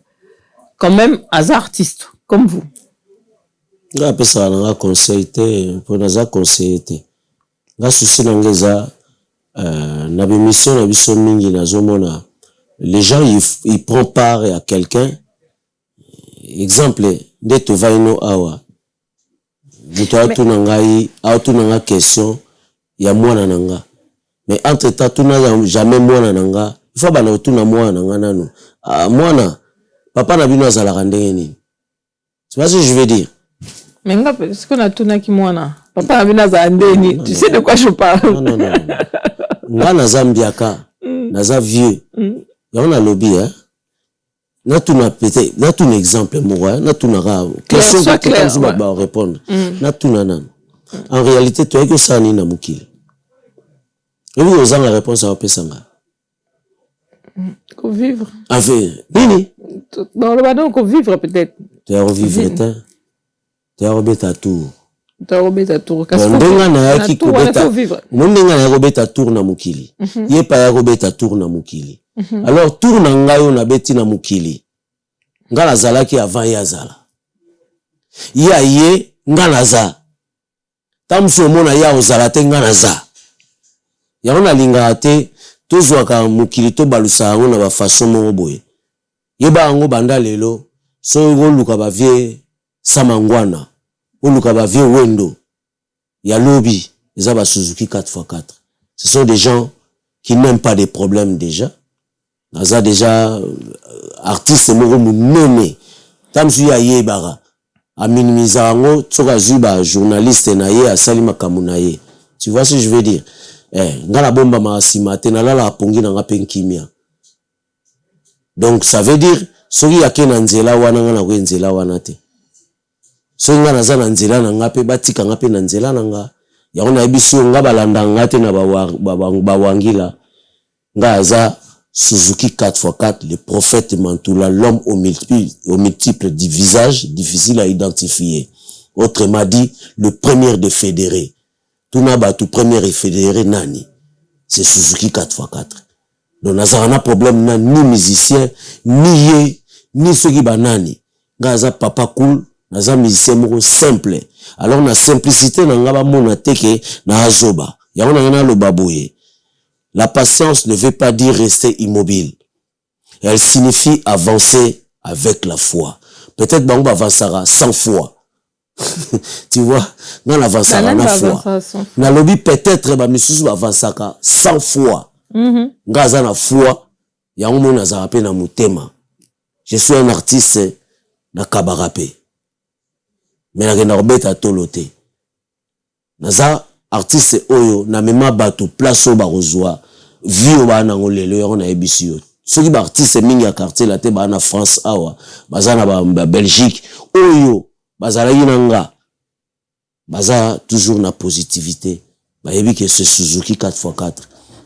quand même as artiste comme vous? Nga pesa na conseil te pour na conseil te. Nga souci na ngeza na bémission na biso mingi na zomona. Les gens ils prennent part à quelqu'un. Exemple, ndeto vaino awa. muto atuna ngai atuna nga question ya mwana nanga mais entre temps tuna jamais mwana nanga il faut bana otuna mwana nanga nanu mwana papa na bino azalaka ndenge nini tu vois ce que je veux dire mais est-ce qu'on a tuna ki mwana papa na bino azalaka ndenge nini tu sais de quoi je parle non nga naza mbiaka naza vieux ya na lobby na tuna peut-être na tuna exemple moi na tuna ra question que tu vas répondre na tuna nan en réalité tu as que ça ni na mukili et vous osez la réponse à opesanga qu'on vivre enfin nini dans le badon qu'on vivre peut-être tu as revivre tu as rebeta tour ndenga na yaki kobeta ndenga na robeta tour na mukili ye pa ya robeta tour na mukili alors tour na ngayo na beti na mukili ngala zalaki avant ya zala ya ye ngala za tamso mona ya ozala te ngala za ya ona linga te tozwa ka mukili to balusa ngo na ba façon mo boye ye ba ngo banda lelo so go luka ba vie samangwana oluka ba vie wendo ya lobby ezaba Suzuki 4x4 ce sont des gens qui n'aiment pas des problèmes déjà naza déjà artiste moko munene tamsu ya yebara a minimiser ngo tsoka zuba journaliste na ye asali makamu na ye tu vois ce que je veux dire ngala bomba masima te na lala apongi na ngape nkimia donc ça veut dire soki yake na nzela wana ngana ko nzela wana te so nga naza na nzela na ngape batika ngape na nzela na nga ya ona ebiso nga balanda ngate na bawangila nga aza Suzuki 4x4 le prophète Mantoula l'homme aux multiples visages difficile à identifier autrement dit le premier des fédérés tout n'a tout premier et fédéré nani c'est Suzuki 4x4 donc naza un problème na ni musicien ni ye ni ceux qui banani nga aza papa cool naza musicien moko simple alors na simplicité na ngaba mona teke na azoba ya ona na lo baboye. La patience ne veut pas dire rester immobile. Elle signifie avancer avec la foi. Peut-être bango avancera 100 fois. Tu vois, non avancera na foi. Na lobby peut-être ba misusu avancera 100 fois. Ngaza na foi ya ngo na za pe na mutema. Je suis un artiste na kabarape. Mais na robeta tolote. Naza artiste oyo na mema bato place o barozwa vio bana ngolelo yo na ebisio soki ba artiste mingi ya quartier la te ba na France awa bazana ba Belgique oyo bazala yinanga baza toujours na positivité ba yebi que c'est Suzuki 4x4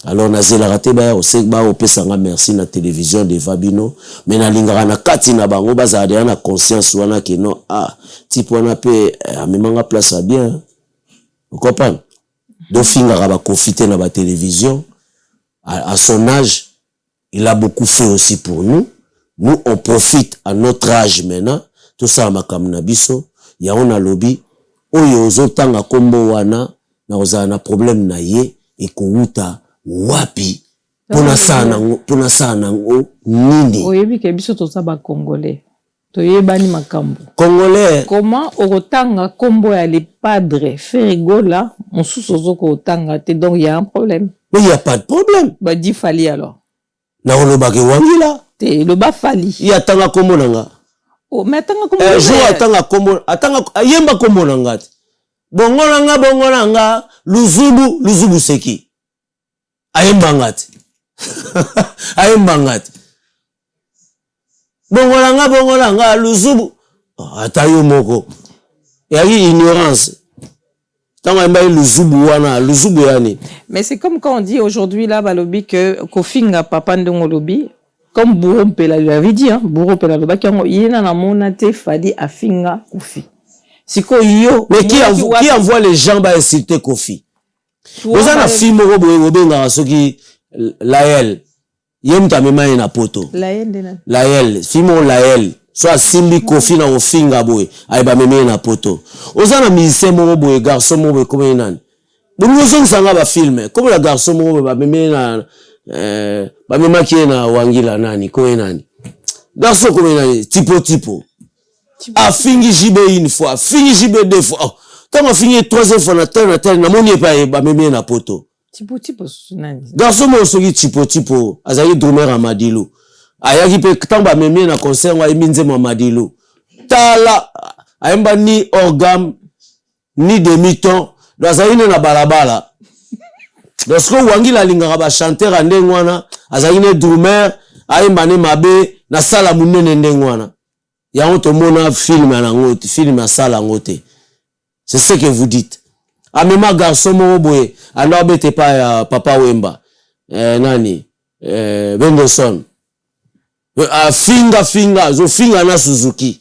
alors na zela raté ba o sek ba opesanga merci na télévision de Fabino mais na lingara na kati na bango bazala na conscience wana que non type wana pe amemanga place à bien vous comprenez. Donc, Finga va profiter dans la télévision. À son âge, il a beaucoup fait aussi pour nous. Nous, on profite à notre âge maintenant. Tout ça, ma kamnabiso. Ya on a lobby. Oyo zotanga kombo wana. Na ozana problème na ye. Et kouta wapi. Pona sana ngo nini. Oyebi kebiso to saba congolais. Toyebani makambo. Congolais. Comment otanga kombo ya les padres Ferigola, mon sous-sozoko otanga te, donc il y a un problème. Mais il n'y a pas de problème. Bah dis Fali alors. Na oloba ke wangila. Te le ba Fali. Il y a tanga kombo nanga. Oh mais tanga kombo. Jo atanga kombo, atanga yemba kombo nanga. Bongo nanga luzubu seki. Ayemba ngati. Ayemba ngati. Bongolanga luzubu atayo moko ya ignorance tanga mbaye luzubu wana luzubu yani. Mais c'est comme quand on dit aujourd'hui là balobi que kofinga papa ndongo lobi comme Bourron Pela l'avait dit Bourron Pela loba kango yena na mona te Fadi afinga Kofi siko yo mais qui envoie les gens ba insulter Kofi oza na film moko boye benga soki Lael yemta mema na poto Lael fimo Lael so asimbi Kofi na ofinga boy ay ba mema na poto oza na musicien mo boy garçon mo boy comme nani bongo so sanga ba film comme la garçon mo ba mema na ba mema ki na wangila nani comme nani garçon comme nani tipo afingi jibe une fois afingi jibe deux fois Tant on finit 3e fois na tel na moni pas ba meme na poto. Tipo sunani. Garçon mo soki tipo azali drummer Amadilu. Ayaki pe tant ba meme na concert wa eminze Amadilu. Tala ayemba ni orgam ni demi-ton. Azali na balabala. Lorsque wangila lingaka ba chanteur andenge wana azali ne drummer ayemba ne mabe na sala munene ndenge wana. Ya on to mona film na ngote, film ya sala ngote. C'est ce que vous dites. Amema garçon mo boye, alors bete pa ya papa Wemba. Nani? Benderson. Finga, zo finga na Suzuki.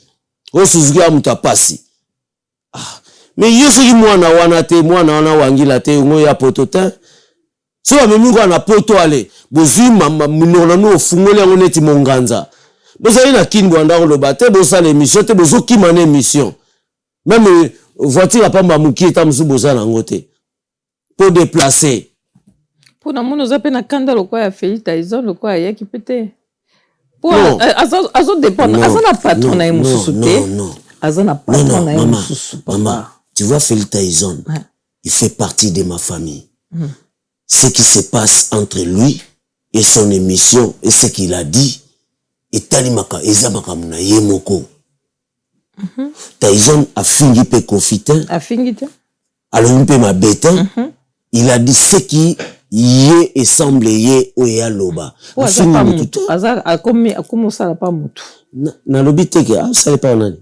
O Suzuki amuta pasi. Ah, mais yesu ki mwana wana te, mwana wana wangila te, ngo ya pototin. So amemi ko na poto ale, bozui munona no fungole ngo neti monganza. Bozali na kin bwanda ko bate, bosala émission te, bozo kimana émission. Même voiture a pas mamuki eta musu bozala ngote. Pour déplacer. Pour na mono zape na kanda lokwa ya Félix Tyson lokwa ya kipete. Pour azo dépendre, azo na patron na mususu te. Non. Azo na patron na mususu. Maman, tu vois Félix Tyson, il fait partie de ma famille. Ce qui se passe entre lui et son émission et ce qu'il a dit, et talimaka ezamaka muna yemoko. Tyson a fini pe confiter. A fini te. Alors un peu ma bête. Il a dit ce qui y et semble y oya loba. A fini tout. Aza a comme ça la pas mutu. Na lobi teke ça n'est pas nani.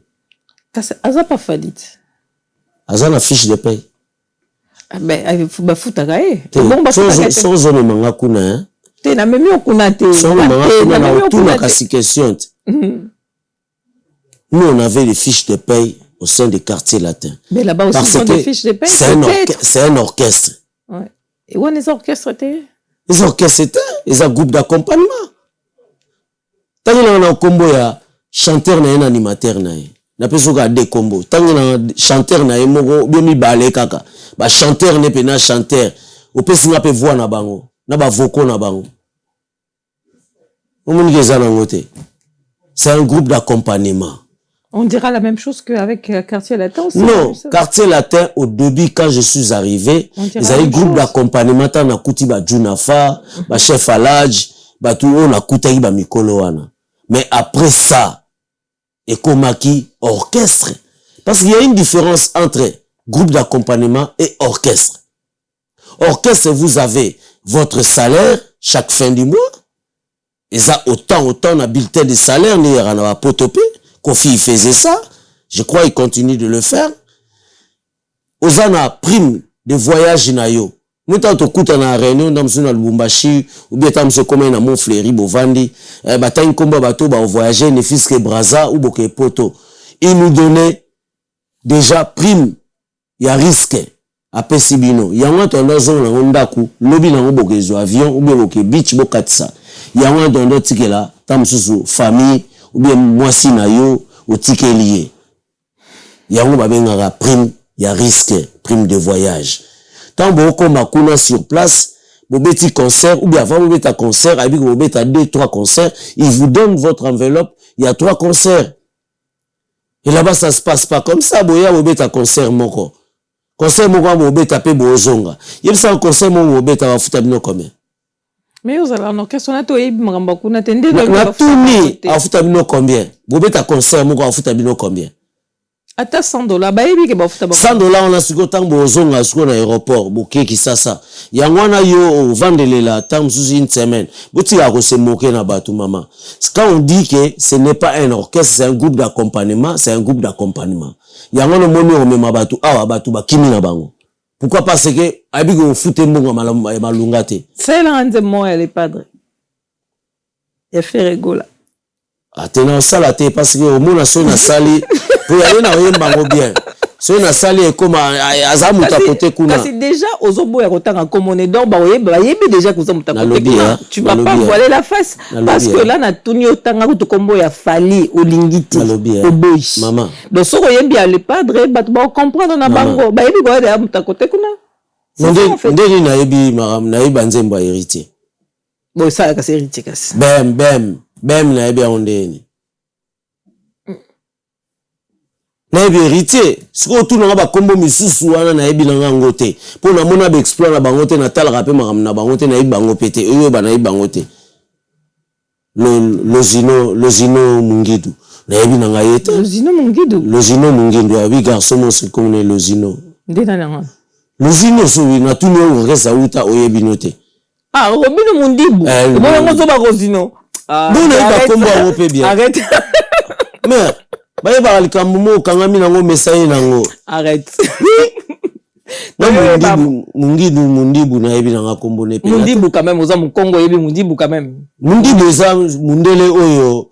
Aza pas falit. Aza na fiche de paye. Ben il faut ba futaka Bon ba sans zone manga kuna hein. Te na memi okuna te. Sans manga kuna na tout na kasi question. Nous, on avait des fiches de paye au sein des quartiers latins. Mais là-bas aussi, ils ont des fiches de paye. C'est un orchestre. Ouais. Et où les orchestres étaient? Les orchestres étaient, ils ont un groupe d'accompagnement. Tant qu'il y a un combo, il y a chanteur et un animateur. Na peso ka de combo. Tant qu'il y a un chanteur na emogo, bien mi balé kaka. Ba chanteur ne pe na chanteur. Au pesi na pe voix na bango. Na ba voko na bango. C'est un groupe d'accompagnement. On dira la même chose qu'avec Quartier Latin aussi. Non, Quartier Latin, au début, quand je suis arrivé, ils avaient un groupe d'accompagnement, on a kouti ba Junafa, ba chef Aladj, ba tout, on a kouti ba Mikolo wana. Mais après ça, Ekomaki, orchestre. Parce qu'il y a une différence entre groupe d'accompagnement et orchestre. Orchestre, vous avez votre salaire chaque fin du mois. Et ça, autant, on a bulletin de salaire, on a potopé. Kofi faisait ça. Je crois qu'il continue de le faire. Ozana prime de voyage na yo. Nous t'entends écouter na réunion dans le Lubumbashi ou bien tam se comme na Montfleury Bovandi. Bataille combat bateau ba voyager ne fils que Braza ou boke poto. Il nous donnait déjà prime. Il y a risque à Pesibino. Il y a un temps dans zone na ondaku lobi na boke zo avion ou bien boke beach bokatsa. Il y a un temps d'autre que là tam susu famille ou bien moisi na yo ou ticket lié. Il y a un babenga prime, il y a risque, prime de voyage. Tant beaucoup makuna sur place, bobeti concert ou bien avant bobeta concert, avec bobeta 2-3 concerts, ils vous donnent votre enveloppe, il y a 3 concerts. Et là-bas ça se passe pas comme ça, boya bobeta concert moko. Concert moko bobeta pe bozonga. Il y a un concert moko bobeta va futa bino combien? Mais vous allez en orchestre, on a tout ébi mangamba kuna tende na tuni a futa bino combien? Bobeta concert moko a futa bino combien? Ata $100 ba yebi ke ba futa ba $100 on a siko tango bozonga siko na aéroport boke kisasa yangwana yo vandelela tango sous une semaine boti ya ko se moquer na batu mama. Quand on dit que ce n'est pas un orchestre, c'est un groupe d'accompagnement, c'est un groupe d'accompagnement. Yangwana moni o mema batu awa batu ba kimi na bango. Pourquoi? Parce que abi ko fute mbongo malunga te. C'est là un mo les padres. Ya fait rigola. Atena sala te parce que au mona so na sali pour aller na yembango bien. So na sali e comme azamu ta côté kuna. Parce que déjà aux obo ya kotanga comme on est donc ba yebi déjà que zamu ta côté kuna. Tu vas pas voiler la face parce que là na tuni otanga ko kombo ya fali olingiti oboyi. Maman. Donc so ko yebi le padre ba ba comprendre na bango ba yebi ko ya ta côté kuna. Ndeni na yebi na yebi nzemba héritier. Bon ça ka c'est héritier kasi. Bem na yebi ondeni. nayebi héritier siko tuna ba kombo misusu wana nayebi nanga ngote po na mona ba exploit na bango te na talaka pe makam na bango te nayebi bango pete oyo ba nayebi bango te Lozino Mungidu nayebi nanga yete Lozino Mungidu abi garçon mo se connaît Lozino ndena nanga Lozino so na tuni o resa uta oyebi note Robino Mundibu mo ngo ba Lozino bon na ba kombo a pe bien arrête mais baye ba likambo mo kangami nango mesaye nango arrête Mundibu na yebi nanga kombo ne pe Mundibu quand même oza Mukongo yebi Mundibu quand même Mundibu za mundele oyo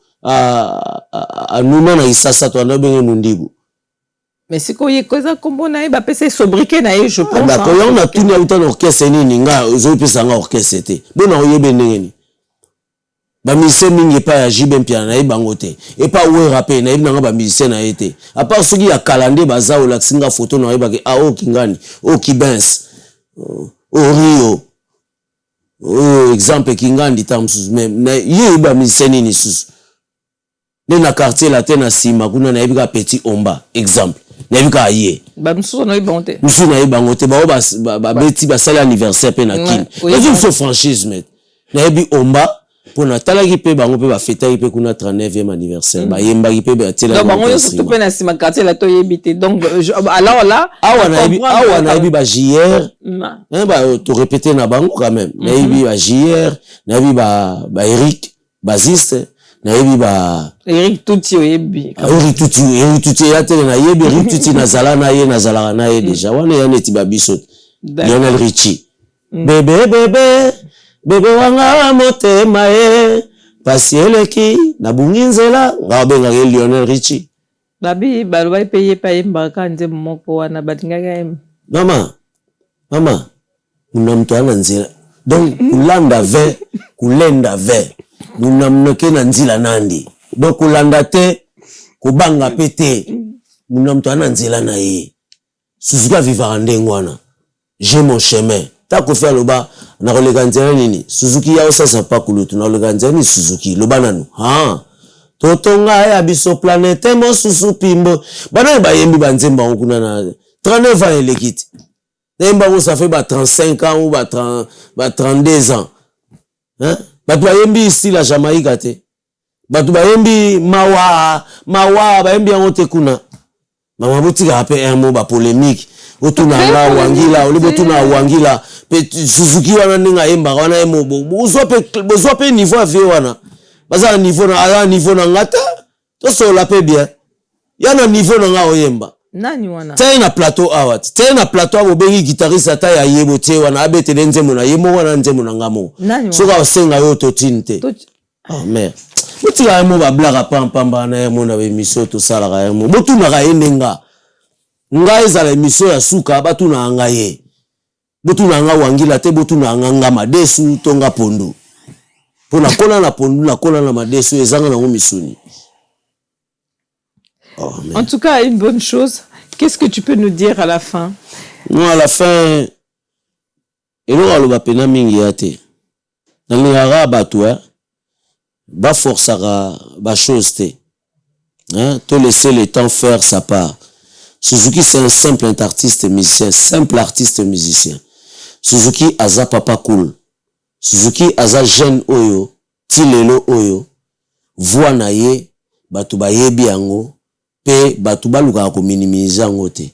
anuna na isasa to anabenge Mundibu mais siko ye koza kombo na ye ba pese sobriquet na ye je pense d'accord on a tout na uta orchestre nini nga zo pesa nga orchestre te bona oyebe ndenge ba musicien mingi pa ya jibe mpia na bango te et pas we rapper na ibanga ba musicien na été à part ceux qui a calendé baza o la singa photo na yeba ke o kingani o kibens o rio exemple kingandi tamsus même na ye ba musicien ni sus na quartier latin na sima kuna na yeba petit omba exemple na yeba ye ba musu na yeba te musu na yeba ngote ba beti ba sala anniversaire pe na kin ils sont franchise mais na yebi omba pour na talaki pe bango pe ba fêter pe kuna 39e anniversaire ba yemba pe ba tela donc bango yo surtout pe na sima quartier la to yebité donc alors là awa na yebi ba JR ba to répéter na bango quand même na yebi ba JR na yebi ba Eric Baziste na yebi ba Eric Tuti yebi Eric Tuti ya tele na yebi Eric Tuti na zala na ye déjà wana ya neti ba biso Lionel Richie bebe wanga motema pasieleki na bunginzela ngabenga ke Lionel Richie babi baloba paye paye mbaka nze moko wana batingaka em mama mtu ana nzela donc kulenda ve munamnoke na nzila nandi donc kulanda te kubanga pete mtu ana nzela na ye Suzuki vivra ndengwana j'ai mon chemin ta ko faire loba na koleka nzela nini Suzuki ya osasa pa kulutu na koleka nzela ni Suzuki loba nanu totonga ya biso planète mo susu pimbo bana ba yembi banzemba okuna na 39 ans elekiti nemba ko ça fait 35 ans ou 32 ans hein batu yembi ici la Jamaïque te batu yembi mawa ba yembi ngote kuna mama botika ape un mot ba polémique otuna nga wangila olibotuna wangila pe Suzuki wana ninga yemba wana emo bozwa pe niveau ave wana baza niveau na ngata to so la pe bien yana niveau na nga oyemba nani wana tena na plateau awat tena na plateau abo bengi guitariste ata ya yebo te wana abetele nzemo na yemo wana nzemo na ngamo soka osenga yo to tinte merde botika yemo ba blaga pampamba na yemo na émission to sala ga yemo botuna ga yenenga nga ezala émission ya suka batuna nga ye botuna nga wangila te botuna nga madesu tonga pondu pona kola na pondu na kola na madesu ezanga na misuni. En tout cas, une bonne chose. Qu'est-ce que tu peux nous dire à la fin? Non, à la fin, elo aloba pena mingi ate. Na lingara batwa ba forçara ba chose te. Hein, te laisser le temps faire sa part. Suzuki c'est un simple artiste musicien, simple artiste musicien. Suzuki aza papa cool. Suzuki aza jeune oyo, tilelo oyo, voix na ye, batu ba yebi yango. Pe batu baluka ko minimiser yango te.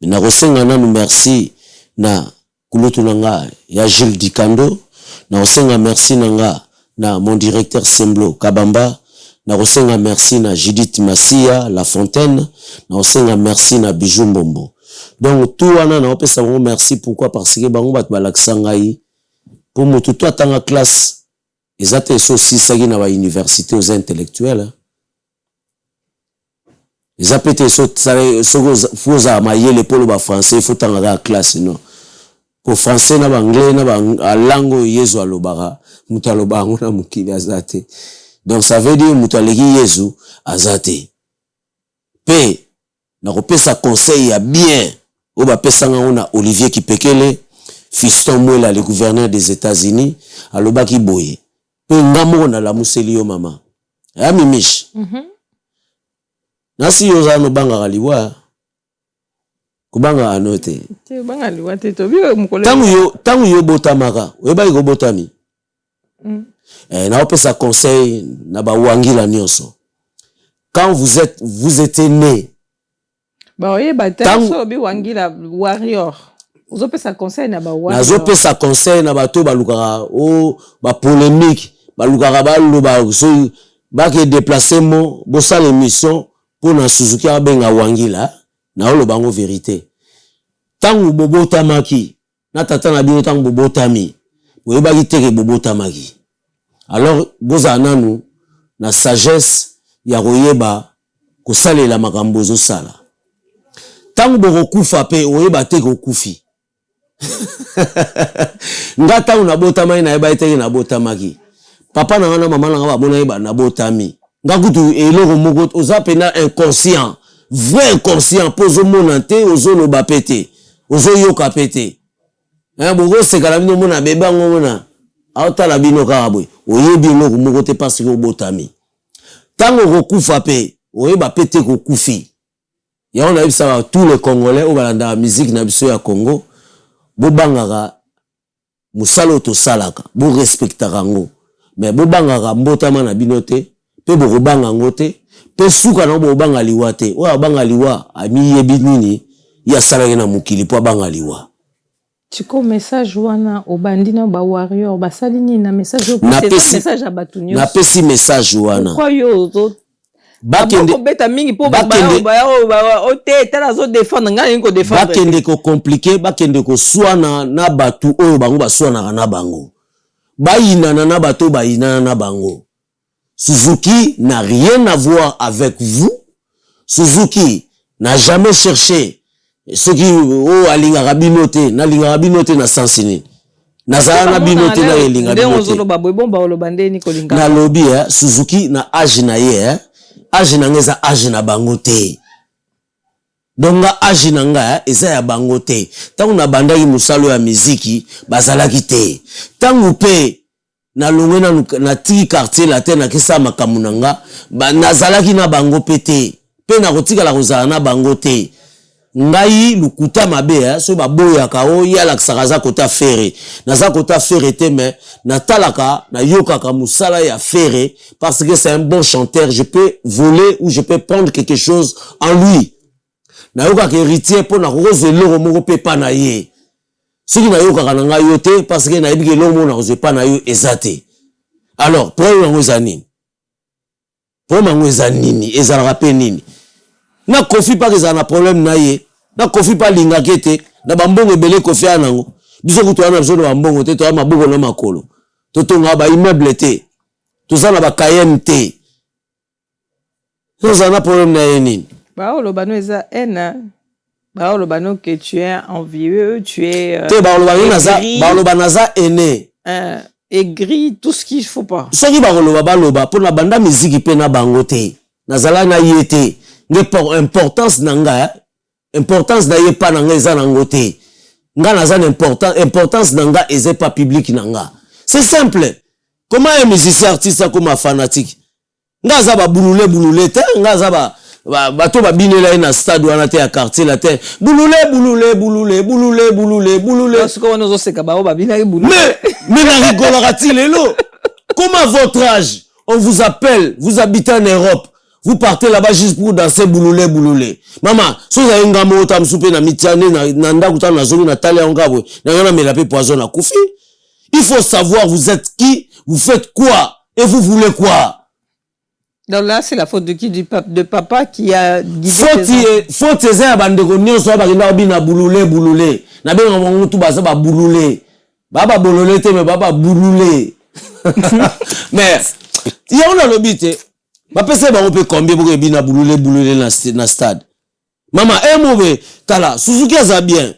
Na kosenga nanu merci na kulutu nanga ya Gilles Dikando, na kosenga merci nanga na mon directeur Semblo Kabamba, na kosenga merci na Judith Masia La Fontaine, na kosenga merci na Bijou Mbombo. Donc tout wana na opesa ngo merci pourquoi parce que bango batu balakisa ngai pour mutu to atanga classe ezate so sisaki na ba université aux intellectuels. Les apétés sont faux mayele pour le français, il faut tanga la classe non. Pour français na anglais na langue yezu alobara, mutaloba ngona mukili azate. Donc ça veut dire mutaleki yezu azate. P na kopesa conseil ya bien o ba pesa ngona Olivier Kipekele, Fiston Mwela le gouverneur des États-Unis, alobaki boye. Pe ngamo na la museli yo mama. Ya mimish. Nasi yoza no banga kaliwa. Kubanga anote. Te banga liwa te to bi mukole. Tangu yo botamaka, weba iko botami. Na opesa conseil na ba wangila nyonso. Quand vous êtes né. Ba oye ba so bi wangila warrior. Ozopesa conseil na ba warrior. Nazopesa conseil na bato balukaka ba polémique, balukaka baloba so ba ke déplacement, bo sa l'émission pour na Suzuki abenga wangila. Na olo bango vérité. Tangu bobota maki, na tata na bino tangu bobota mi, oyeba ki teke bobota maki. Alors, boza nanu, na sagesse, ya koyeba, ko sale la makambozo sala. Tangu boko kufa pe, oyeba teke okufi. Nga tangu na bota maki na yeba teke na bota maki. Papa na wana mama na nga babona yeba na bota mi. Nga kutu eloko moko, oza pena inconscient. Vrai inconscient pozo monante ozo no bapete ozo yoka pete bogo sekala bino mona beba ngomona auta la bino kabwe oyebi no kumoko te parce que obotami tango kokufa pe oyeba pete kokufi ya on a eu ça tous les Congolais au balanda musique na biso ya Congo bo bangaka musalo to salaka bo respectaka ngo mais bo bangaka mbotama na bino te pe bo banga ngote pe suka na bo banga liwa te o banga liwa ami yebi nini ya salaka na mukili po banga liwa tiko message wana obandina ba warrior ba salini na message o message a batunyo na pesi message wana kwa yo zo bakende ko beta mingi po ba o te tala zo défendre ngani ko défendre bakende ko compliqué bakende ko swana na batu oyo bango ba swana na bango bayina na batu bayina na bango. Suzuki n'a rien à voir avec vous. Suzuki n'a jamais cherché ce qui alinga rabinote na linga rabinote na sansini. Na zala na binote na linga rabinote. Na lobby Suzuki na age na ye age na ngeza age na bangote. Donga age na nga eza ya bangote. Tangu na bandaki musalo ya muziki bazalaki te. Tangu pe na longwe na ti quartier la te na kisa makamunanga nazalaki na bango pete pe na kotika la kozala na bango te ngai lukuta mabe so baboyaka o yala kisakaza kota fere naza kota fere te mais natalaka na yokaka musala ya fere parce que c'est un bon chanteur, je peux voler ou je peux prendre quelque chose en lui na yokaka héritier po na kozelo moko pe pa na ye. Ce qui n'a eu qu'à n'anga yote parce que n'a eu que l'homme n'a osé pas n'a eu exaté. Alors pour mangouzanini, pour mangouzanini, ezalrapenini. Na confie pas que ça n'a problème na ye, na confie pas l'ingakete, na bambongo belé confie anango. Biso kutoa na biso na bambongo te, toa maboko na makolo. Totonga ba immeuble te, toza na ba KMT. Ça n'a problème na ye nini. Ba o lo bano eza ena. Baolo bano que tu es envieux, tu es te baolo banaza aîné aigri, tout ce qu'il faut pas. Ce qui baolo baloba pour la banda musique pe na bangote. Nazala na yete. Ne pour importance nanga, importance na ye pa nanga eza nangote. Nga naza importance nanga eza pas public nanga. C'est simple. Comment un musicien artiste comme un fanatique? Nga za ba boulule te, nga za bato babinela na stade wana te ya quartier la te boulule parce que on ozo seka ba babina boulule mais na rigolera-t-il lelo comment à votre âge on vous appelle, vous habitez en Europe, vous partez là-bas juste pour danser boulule maman so za ngamo tam soupe na mitiane na ndaku ta na zoni na tale ngabwe na ngana melape poison na kufi. Il faut savoir vous êtes qui, vous faites quoi et vous voulez quoi. Donc là, c'est la faute de qui? De papa qui a dit faute c'est ça bandeko nyonso ba kinda obina boulule na benga mongo tu ba sa boulule baba bolole te mais baba boulule mais il y a on a l'obité ba pese ba on peut combien pour ebina boulule na stade maman mauvais tala Suzuki a bien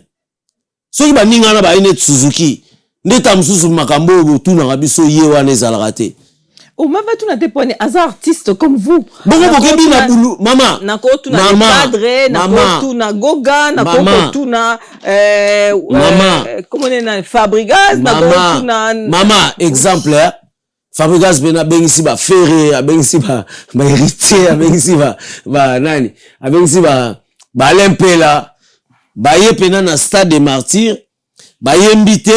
ceux qui ba ninga na ba ine Suzuki ndeta msusu makambo tu na biso ye wana ezalaka te. Ou même tout n'a déponé as artiste comme vous. Maman, na ko tu na cadre, na ko tu na goga, na ko tu na comment on est na Fabregas, na ko tu na maman exemple Fabregas bena bengisi ba ferre abengisi ba héritier abengisi ba nani abengisi ba Lempela ba yepena na stade des martyrs ba yembité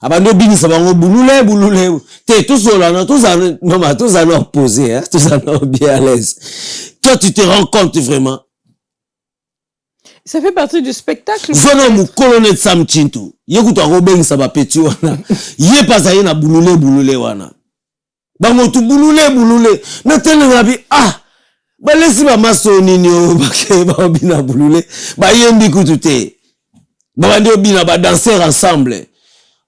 abando binisa bango bulule te tous en opposé hein tous en bien à l'aise. Toi tu te rends compte vraiment ça fait partie du spectacle. Zona mu colonel Sam Chintu yekuta ko bengisa ba petit wana yepa za yena bulule wana bango tu bulule na tele ngabi ba lesi ba maso nini o ba bina bulule ba yembi kutute ba ndio bina ba danser ensemble.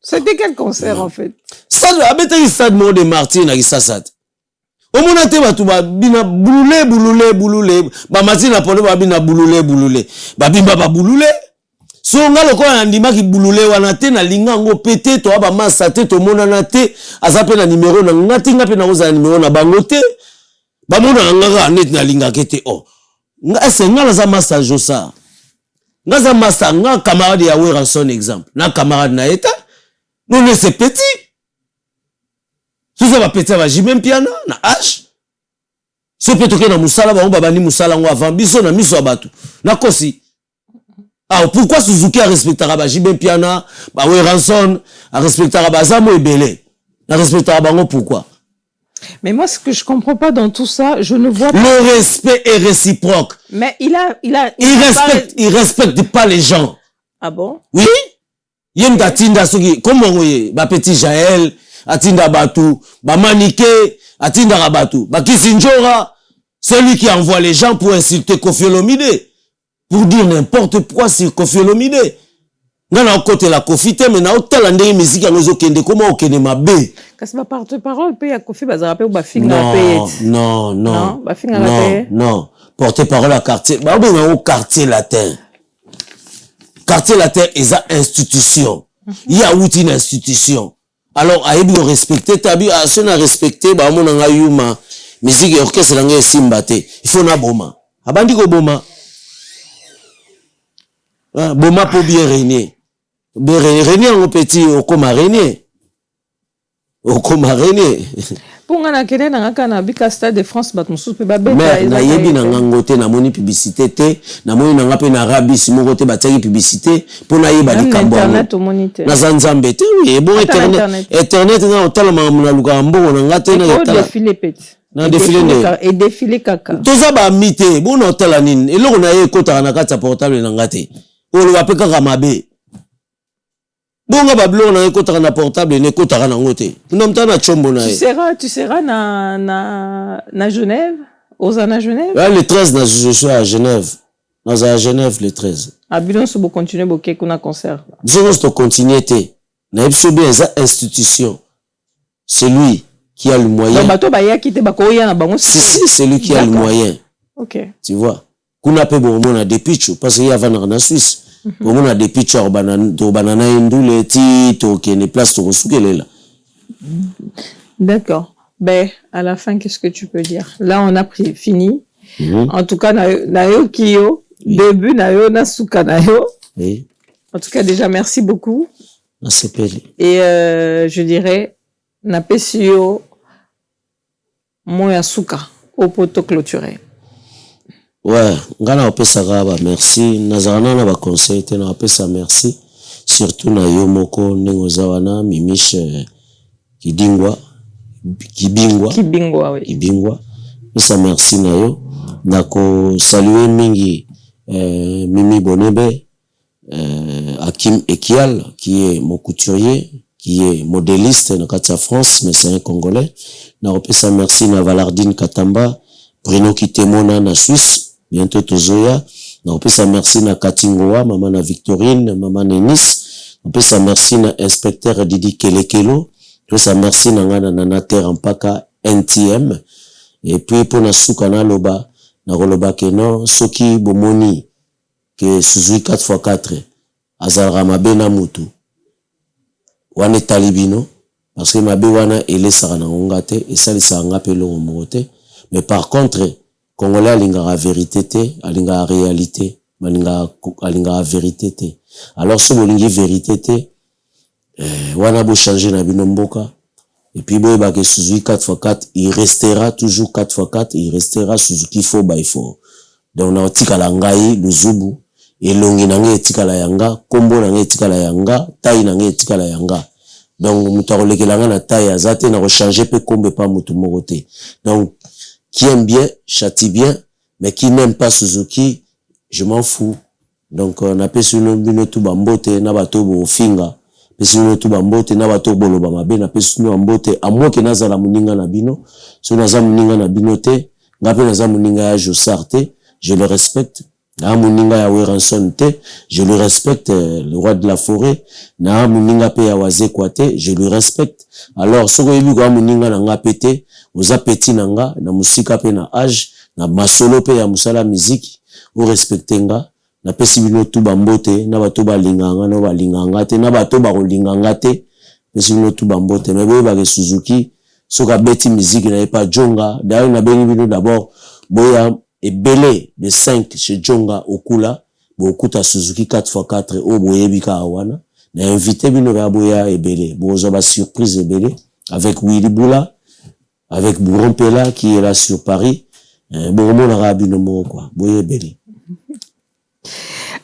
C'était quel concert en fait? Stade abeta stade mo de Martin na Kisasat. O mona te ba tu ba bina bulule ba Martina pole ba bina bulule ba bimba ba bulule so ngalo ko andima ki bulule wana te na linga ngo pété to ba masa te to mona na te azape na numéro na ngati ngape na oza numéro na bango te ba mona ngaka net na linga kete nga ese ngala za masa josa ngaza masa nga camarade ya Wera son exemple na camarade na eta non mais c'est petit ça va péter va jimem piano na H so petoke na musala ba baba ni musala ngo avant biso na miso abatu na kosi. Pourquoi Suzuki a respecté ba jimem piano ba Weranson a respecté ba Zamo Ebele a respecté bango pourquoi? Mais moi, ce que je comprends pas dans tout ça, je ne vois pas. Le respect est réciproque. Mais il respecte pas les gens. Ah bon? Oui. Yem datinda soki comme ngoye ba petit Jaël atinda batu ba Manike atinda rabatu ba Kisinjora celui qui envoie les gens pour insulter Koffi Olomide pour dire n'importe quoi sur Koffi Olomide. Ngana côté la Koffi te mais na otala ndenge musique ngozo kende comment okende mabe. Kasi ba porte-parole pe ya Koffi bazara pe ba finga pe. Non. Ba finga pe. Non. Porte-parole à quartier. Ba au quartier latin. Quartier latin est une institution. Il y a une institution. Alors, à y respecter, tabi, à ce n'a respecté, bah, mon anga yuma, musique et orchestre l'anga simbate. Il faut na boma. Abandi ko boma. Boma pour bien régner. Bien régner en petit, au coma régner. Au coma régner. Pour ngana kene na ngaka na bika stade de France bat musu pe ba beta. Mais na yebi na ngangote na moni publicité te, na moni na ngape na rabi simo kote bataki publicité pour na yeba likambo. Internet au moniteur. Na zanzambe te oui, bon internet na otala na luka mbongo na ngate na otala. Défilé peti. Na défilé ne. Et défilé kaka. Toza ba mité, bon otala nini. Eloko na ye kota na kata portable na ngate. Olo ba peka kamabe. Bonga bablo na ekotaka na portable ne kotaka na ngote. Unamta na chombo na ye. Tu seras na Genève, Ozana Genève. Le 13 je suis à Genève. Dans à Genève le 13. A bilon so bo continuer bo ke kuna concert. Zéro sto continuer té. Na ebso bien za institution. C'est lui qui a le moyen. Bato ba ya kité ba ko ya na bango. Si c'est lui qui a le moyen. OK. Tu vois. Kuna pe bo mona depuis parce qu'il y a na Suisse. Pour moi, des pitchers banana indule ti to kene place to sukelela. D'accord. Ben à la fin qu'est-ce que tu peux dire? Là on a fini. En tout cas na yo kiyo début na yo na suka na yo. Oui. En tout cas déjà merci beaucoup. Merci. Et je dirais na pesio moya suka au poteau clôturé. Ouais, ngana opesa ba merci nazarana na ba conseil te na opesa merci surtout na yo moko ndengo zawana Mimiche kibingwa oui kibingwa pesa merci na yo nako saluer mingi Mimi Bonebe Hakim Ekial qui est mon couturier qui est modéliste na kati ya France mais c'est un Congolais na opesa merci na Valardine Katamba Bruno Kitemona na Suisse bientôt tozoya na opesa merci na Katingoa maman na Victorine maman na Nice opesa merci na inspecteur Didi Kelekelo opesa merci na ngana na Nater mpaka NTM et puis pour na suka na loba na koloba keno soki bomoni que Suzuki 4x4 azara mabe na mutu wane talibino parce que mabe wana elesaka na ngate et ça les sanga pelo mote mais par contre Congolais alinga vérité te, alinga réalité, alinga vérité te. Alors si vous lingi vérité te, wana bo changer na binomboka, Et puis, que Suzuki 4x4, il restera toujours 4x4, il restera Suzuki 4x4. Donc, on a tikala ngai, Luzubu, et longi nange tikala yanga, kombo nange tikala yanga, taille nange tikala yanga. Donc, mutarolekelanga na taille azate, na recharger pe kombe pa mutu morote. Donc, qui aime bien, châtie bien, mais qui n'aime pas Suzuki, je m'en fous. Donc, on a pe suno bino tu bambote, na bato bo finga. Pe suno tu bambote, na bato bolo bamabe, na pe suno bambote, amo ke nazala muninga na bino, so naza muninga na bino te, ngape naza muninga ya Josarte, je le respecte. Na muninga ya Weranson te, je le respecte, le roi de la forêt. Na muninga pe ya Wazekwate, je le respecte. Alors, soko yebi kwa muninga na nga pete, oza peti na nga, na musika pe na âge, na masolo pe ya musala miziki, o respecte nga, na pesi bino tu bambote, na bato ba linganga, na ba linganga te, na bato ba linganga te, pesi bino tu bambote, na boye ba ke Suzuki, soka beti miziki na epa Jonga, d'ailleurs na bengi bino d'abord, boya, et belé de 5 chez Jonga Okula, Bokuta Suzuki 4x4 au Boyebika Awana, n'a invité bino Raboya et belé, Bozoba surprise et belé, avec Willy Boula, avec Bourron Pela qui est là sur Paris, Bourmon Arabino Mo, quoi, Boye belé.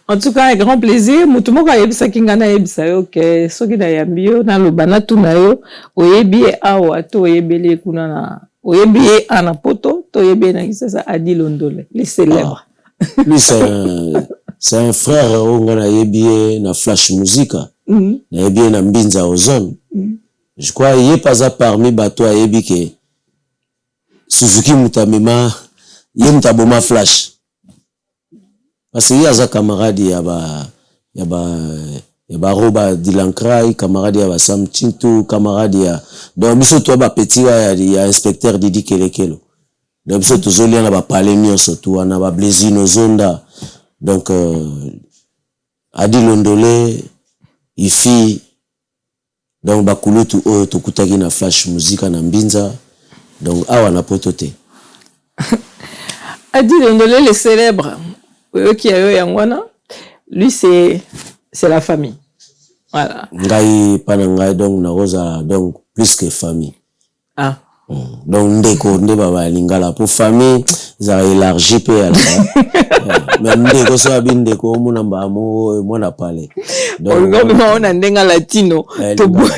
En tout cas, un grand plaisir. Mutumo ka yebisa kingana yebisa yo ke soki na yambio na lobana tunayo oyebi awa to oyebele kuna na oyebi ana poto to oyebi na kisasa Adi Londole, les célèbres. Lui c'est un frère on yebi na Flash Musica. Na yebi na Mbinza Ozone. Je crois il est pas parmi bato ayebi ke Suzuki mutamema ye mutaboma Flash. Parce qu'il y a des camarades, il y a Roba Dilankrai, camarades, il y a Sam Chintu, camarades, il y a. Donc, monsieur, toi, petit, il y a inspecteur Didi Kelekelo. Donc, monsieur, tous les gens, parlé mieux, surtout, on a Blésino Zonda. Donc, Adi Londole, Ifi, donc, Bakulu, tout Kutagi na Flash Musique, na Mbinza. Donc, awa na potote. Adi Londole, les célèbres. Lui, c'est la famille. Voilà. Ngai panangai donc na rosa donc plus que famille. Ah. Donc ndeko baba lingala pour famille ça élargi peu alors. Mais ndeko so abindeko mona mbamo mona pale. Donc on a ndenga latino to boy.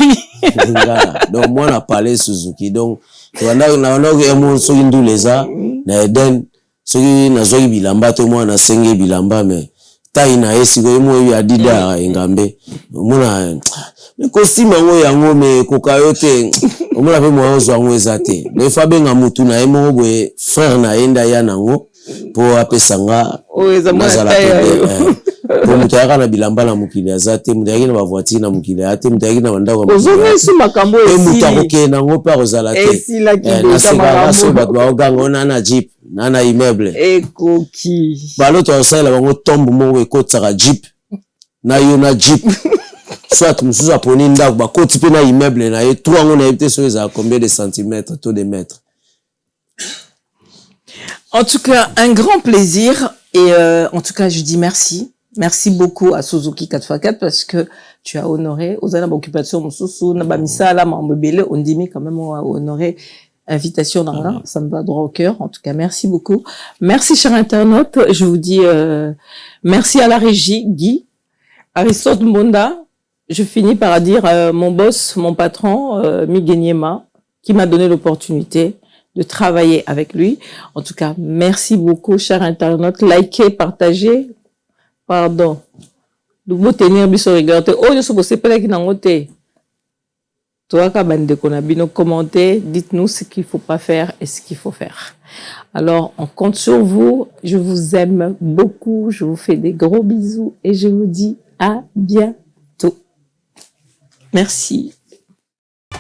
Donc mona pale Suzuki donc wana que mo so induleza na Eden soki nazoki bilamba to mwana senge bilamba me taina esiko emo ya dida engambe mona me costume ngo yango me kokayote omona pe mwa ozo ngo ezate le fa benga mutu na emo bwe frère na enda ya nango po apesanga o eza mwana po mutayaka na bilamba na mukili azate mutayaki na bavoiture na mukili ate mutayaki na bandako ozomesu makambo esili mutako na ngo pa ozala te esila na seba so bat ba oganga na jeep na immeuble ekoki baloto osala bango tombe moko ekotsaka jeep na yo na jeep soit mususu aponi ndako bakoti pe na immeuble na ye trois ngo na yebite so ezala combien de centimètres to de mètres. En tout cas, un grand plaisir et en tout cas, je dis merci. Merci beaucoup à Suzuki 4x4 parce que tu as honoré aux occupation mususu na bamisala mambebele on dit quand même on a honoré invitation dans là, ça me va droit au cœur. En tout cas, merci beaucoup. Merci, chers internautes. Je vous dis merci à la régie, Guy, Aristote Mbonda. Je finis par dire mon boss, mon patron, Migueniema, qui m'a donné l'opportunité de travailler avec lui. En tout cas, merci beaucoup, chers internautes. Likez, partagez. Pardon. Vous tenir biso regarder. Oh, je suis pas qui n'angote. Toi, commentez, dites-nous ce qu'il faut pas faire et ce qu'il faut faire. Alors, on compte sur vous. Je vous aime beaucoup. Je vous fais des gros bisous et je vous dis à bientôt. Merci.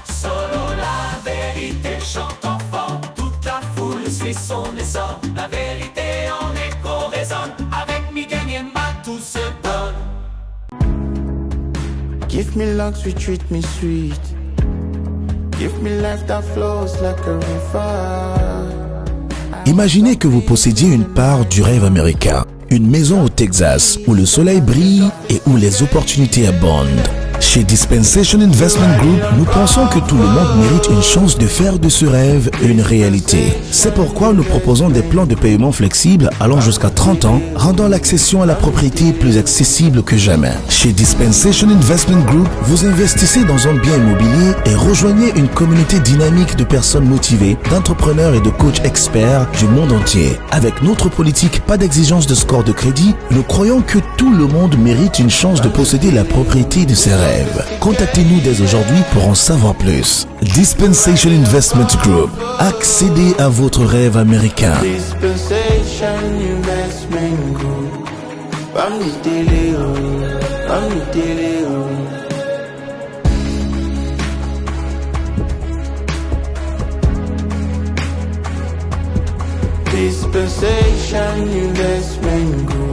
Solo la vérité chante enfant, toute la foule suit son essor. La vérité en écho résonne, avec Miguel Niemba tout se donne. Give me luck, treat me sweet. Give me life that flows like a river. Imaginez que vous possédiez une part du rêve américain. Une maison au Texas où le soleil brille et où les opportunités abondent. Chez Dispensation Investment Group, nous pensons que tout le monde mérite une chance de faire de ce rêve une réalité. C'est pourquoi nous proposons des plans de paiement flexibles allant jusqu'à 30 ans, rendant l'accession à la propriété plus accessible que jamais. Chez Dispensation Investment Group, vous investissez dans un bien immobilier et rejoignez une communauté dynamique de personnes motivées, d'entrepreneurs et de coachs experts du monde entier. Avec notre politique pas d'exigence de score de crédit, nous croyons que tout le monde mérite une chance de posséder la propriété de ses rêves. Contactez-nous dès aujourd'hui pour en savoir plus. Dispensation Investment Group. Accédez à votre rêve américain. Dispensation Investment Group. Dispensation Investment Group.